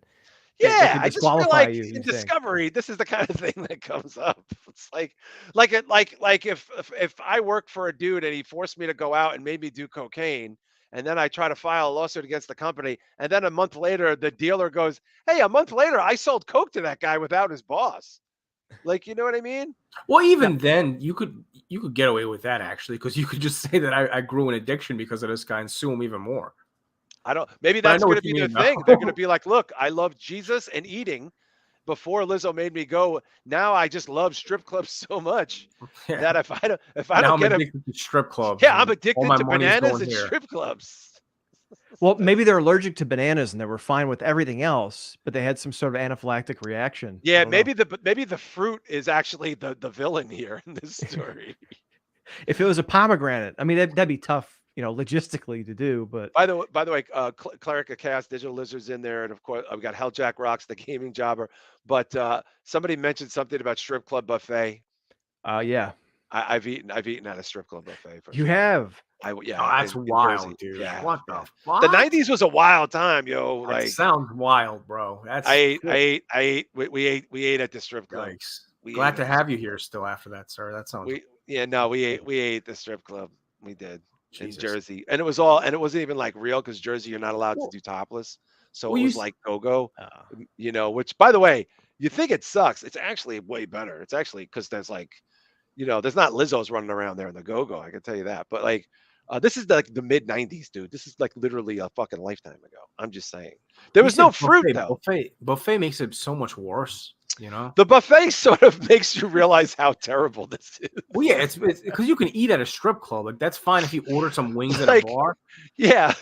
Yeah, I just feel like in Discovery, this is the kind of thing that comes up. It's like if I worked for a dude and he forced me to go out and made me do cocaine, and then I try to file a lawsuit against the company, and then a month later the dealer goes, "Hey, a month later I sold coke to that guy without his boss." Like, you know what I mean? Well, even then you could get away with that actually, because you could just say that I grew an addiction because of this guy and sue him even more. Maybe that's going to be their thing. They're going to be like, look, I love Jesus and eating before Lizzo made me go. Now I just love strip clubs so much that if I don't get addicted to strip clubs. Yeah, I'm addicted to bananas and strip clubs. Well, maybe they're allergic to bananas and they were fine with everything else, but they had some sort of anaphylactic reaction. Yeah, maybe the fruit is actually the villain here in this story. If it was a pomegranate, I mean, that'd be tough, logistically to do. But by the way, Cleric of Chaos, Digital Lizard's in there, and of course I've got Helljack Rocks, the gaming jobber. But somebody mentioned something about strip club buffet. Yeah, I've eaten at a strip club buffet. You have? That's wild, dude. Yeah, what the fuck? The 90s was a wild time, yo. That sounds wild, bro. I ate. We ate at the strip club. Glad to have you here still after that, sir. That sounds. We ate at the strip club. We did in Jesus. Jersey, and it wasn't even like real because Jersey you're not allowed to Well, do topless, so well it you was s- like go-go, Uh, which by the way, you think it sucks. It's actually way better. It's actually because there's like, there's not Lizzos running around there in the go-go. I can tell you that. But like, this is like the mid '90s, dude. This is like literally a fucking lifetime ago. I'm just saying. There you was no said fruit though. buffet makes it so much worse, you know. The buffet sort of makes you realize how terrible this is. Well, yeah, it's because you can eat at a strip club. Like that's fine if you order some wings at a Like, bar. yeah,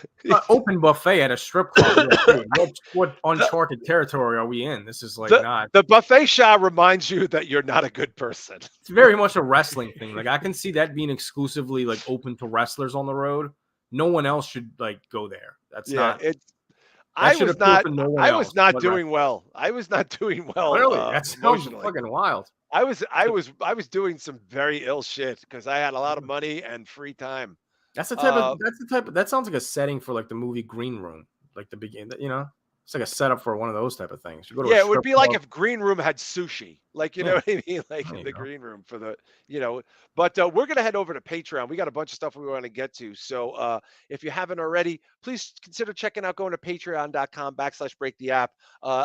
Open buffet at a strip club. You're like, hey, what the, uncharted territory are we in? This is like the not. the buffet shot reminds you that you're not a good person. It's very much a wrestling thing. Like I can see that being exclusively like open to wrestlers on the road. No one else should like go there. That's Yeah, not. That I should was appeal not to no one I was else. not But doing well. I was not doing well really, that sounds emotionally. fucking wild. I was doing some very ill shit because I had a lot of money and free time. That's the type of. Uh, That's the type of. That sounds like a setting for like the movie Green Room, like the beginning. You know, it's like a setup for one of those type of things. You go to a Yeah, it would strip be like club. if Green Room had sushi, like Yeah, what I mean, like there in you the go. Green Room for the, you know. But we're gonna head over to Patreon. We got a bunch of stuff we want to get to. So if you haven't already, please consider checking out going to patreon.com/break the app.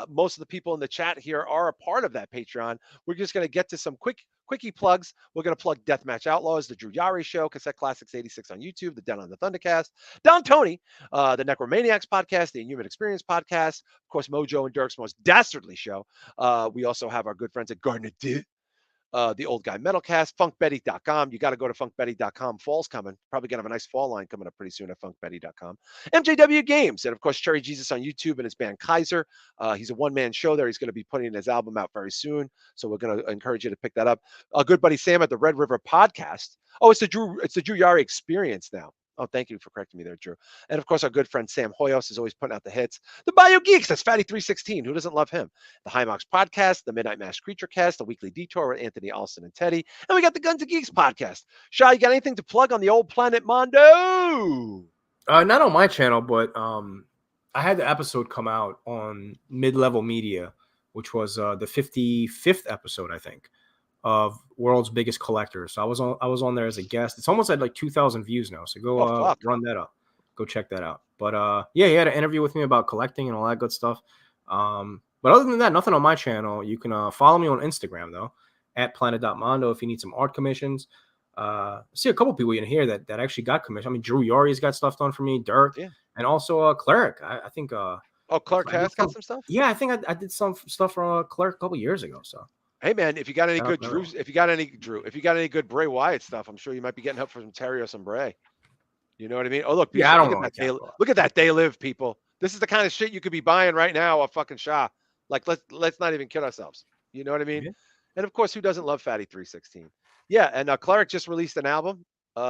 Most of the people in the chat here are a part of that Patreon. We're just gonna get to some quickie plugs. We're going to plug Deathmatch Outlaws, the Drew Yari Show, Cassette Classics 86 on YouTube, the Den on the Thundercast, Don Tony, the Necromaniacs podcast, the Inhuman Experience podcast, of course, Mojo and Dirk's Most Dastardly Show. We also have our good friends at Gardner the Old Guy Metalcast, funkbetty.com. You got to go to funkbetty.com. Fall's coming. Probably going to have a nice fall line coming up pretty soon at funkbetty.com. MJW Games. And of course, Cherry Jesus on YouTube and his band Kaiser. He's a one-man show there. He's going to be putting his album out very soon. So we're going to encourage you to pick that up. A good buddy Sam at the Red River Podcast. Oh, it's the Drew Yari Experience now. Oh, thank you for correcting me there, Drew. And of course, our good friend Sam Hoyos is always putting out the hits. The Bio Geeks, that's Fatty316. Who doesn't love him? The High Mox Podcast, the Midnight Mass Creature Cast, the Weekly Detour with Anthony Alston and Teddy. And we got the Guns and Geeks Podcast. Shaw, you got anything to plug on the old Planet Mondo? Not on my channel, but I had the episode come out on Mid Level Media, which was the 55th episode, I think, of World's Biggest Collector. So I was on there as a guest. It's almost at like 2,000 views now. So go run that up. Go check that out. But yeah, he had an interview with me about collecting and all that good stuff. But other than that, nothing on my channel. You can follow me on Instagram though, at planet.mondo if you need some art commissions. I see a couple people in here that actually got commissioned. I mean, Drew Yari's got stuff done for me, Dirk, Yeah. and also Cleric. I think Clark has got some stuff? Yeah, I think I did some stuff for Cleric a couple years ago. So Hey man, if you got any I good don't know. Drews, if you got any good Bray Wyatt stuff, I'm sure you might be getting help from Terry or some Bray. You know what I mean? Oh look, Yeah, I don't look know at what that look at that They Live, people. This is the kind of shit you could be buying right now off fucking Shaw. Like let's not even kid ourselves. You know what I mean? Yeah. And of course, who doesn't love Fatty 316? Yeah, and Cleric just released an album. We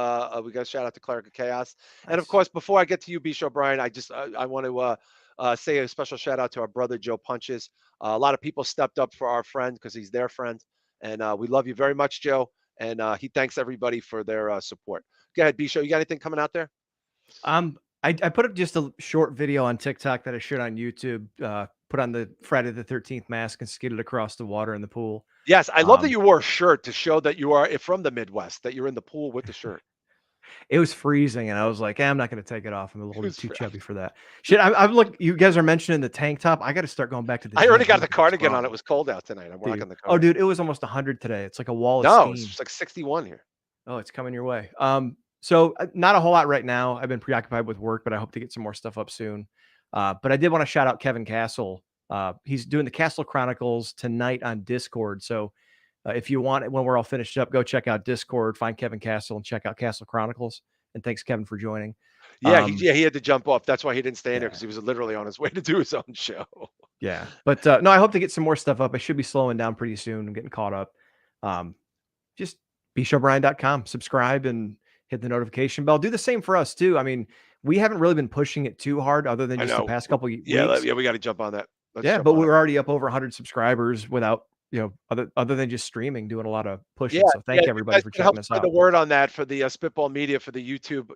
got a shout out to Cleric of Chaos. Nice. And of course, before I get to you, Bisho Brian, I want to say a special shout out to our brother Joe Punches. A lot of people stepped up for our friend because he's their friend, and we love you very much, Joe. And he thanks everybody for their support. Go ahead, Bisho. You got anything coming out there? I put up just a short video on TikTok that I shared on YouTube. Put on the Friday the 13th mask and skidded across the water in the pool. Yes, I love that you wore a shirt to show that you are from the Midwest, that you're in the pool with the shirt. It was freezing, and I was like, I'm not going to take it off. I'm a little bit too chubby for that. Shit, I'm look. You guys are mentioning the tank top. I got to start going back to the. I already gym. got the cardigan on. It was cold out tonight. I'm rocking the cardigan. Oh, dude, it was almost 100 today. It's like a wall of No, steam. it's like 61 here. Oh, it's coming your way. So not a whole lot right now. I've been preoccupied with work, but I hope to get some more stuff up soon. But I did want to shout out Kevin Castle. He's doing the Castle Chronicles tonight on Discord. So if you want it when we're all finished up, go check out Discord, find Kevin Castle, and check out Castle Chronicles. And thanks, Kevin, for joining. Yeah, he had to jump off. That's why he didn't stay in there because he was literally on his way to do his own show. Yeah, but no, I hope to get some more stuff up. I should be slowing down pretty soon and getting caught up. Just bshowbrian.com, subscribe and hit the notification bell. Do the same for us too. I mean, we haven't really been pushing it too hard other than just the past couple weeks. Yeah, we got to jump on that. But we're already up over 100 subscribers without, other than just streaming, doing a lot of pushing. So thank everybody for checking us out. The word on that for the Spitball Media for the YouTube,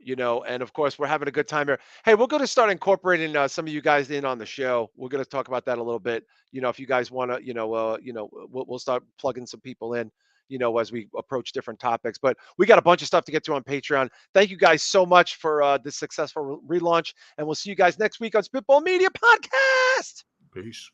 and of course we're having a good time here. Hey, we're going to start incorporating some of you guys in on the show. We're going to talk about that a little bit. If you guys want to, we'll start plugging some people in. as we approach different topics. But we got a bunch of stuff to get to on Patreon. Thank you guys so much for this successful relaunch, and we'll see you guys next week on Spitball Media Podcast. Peace.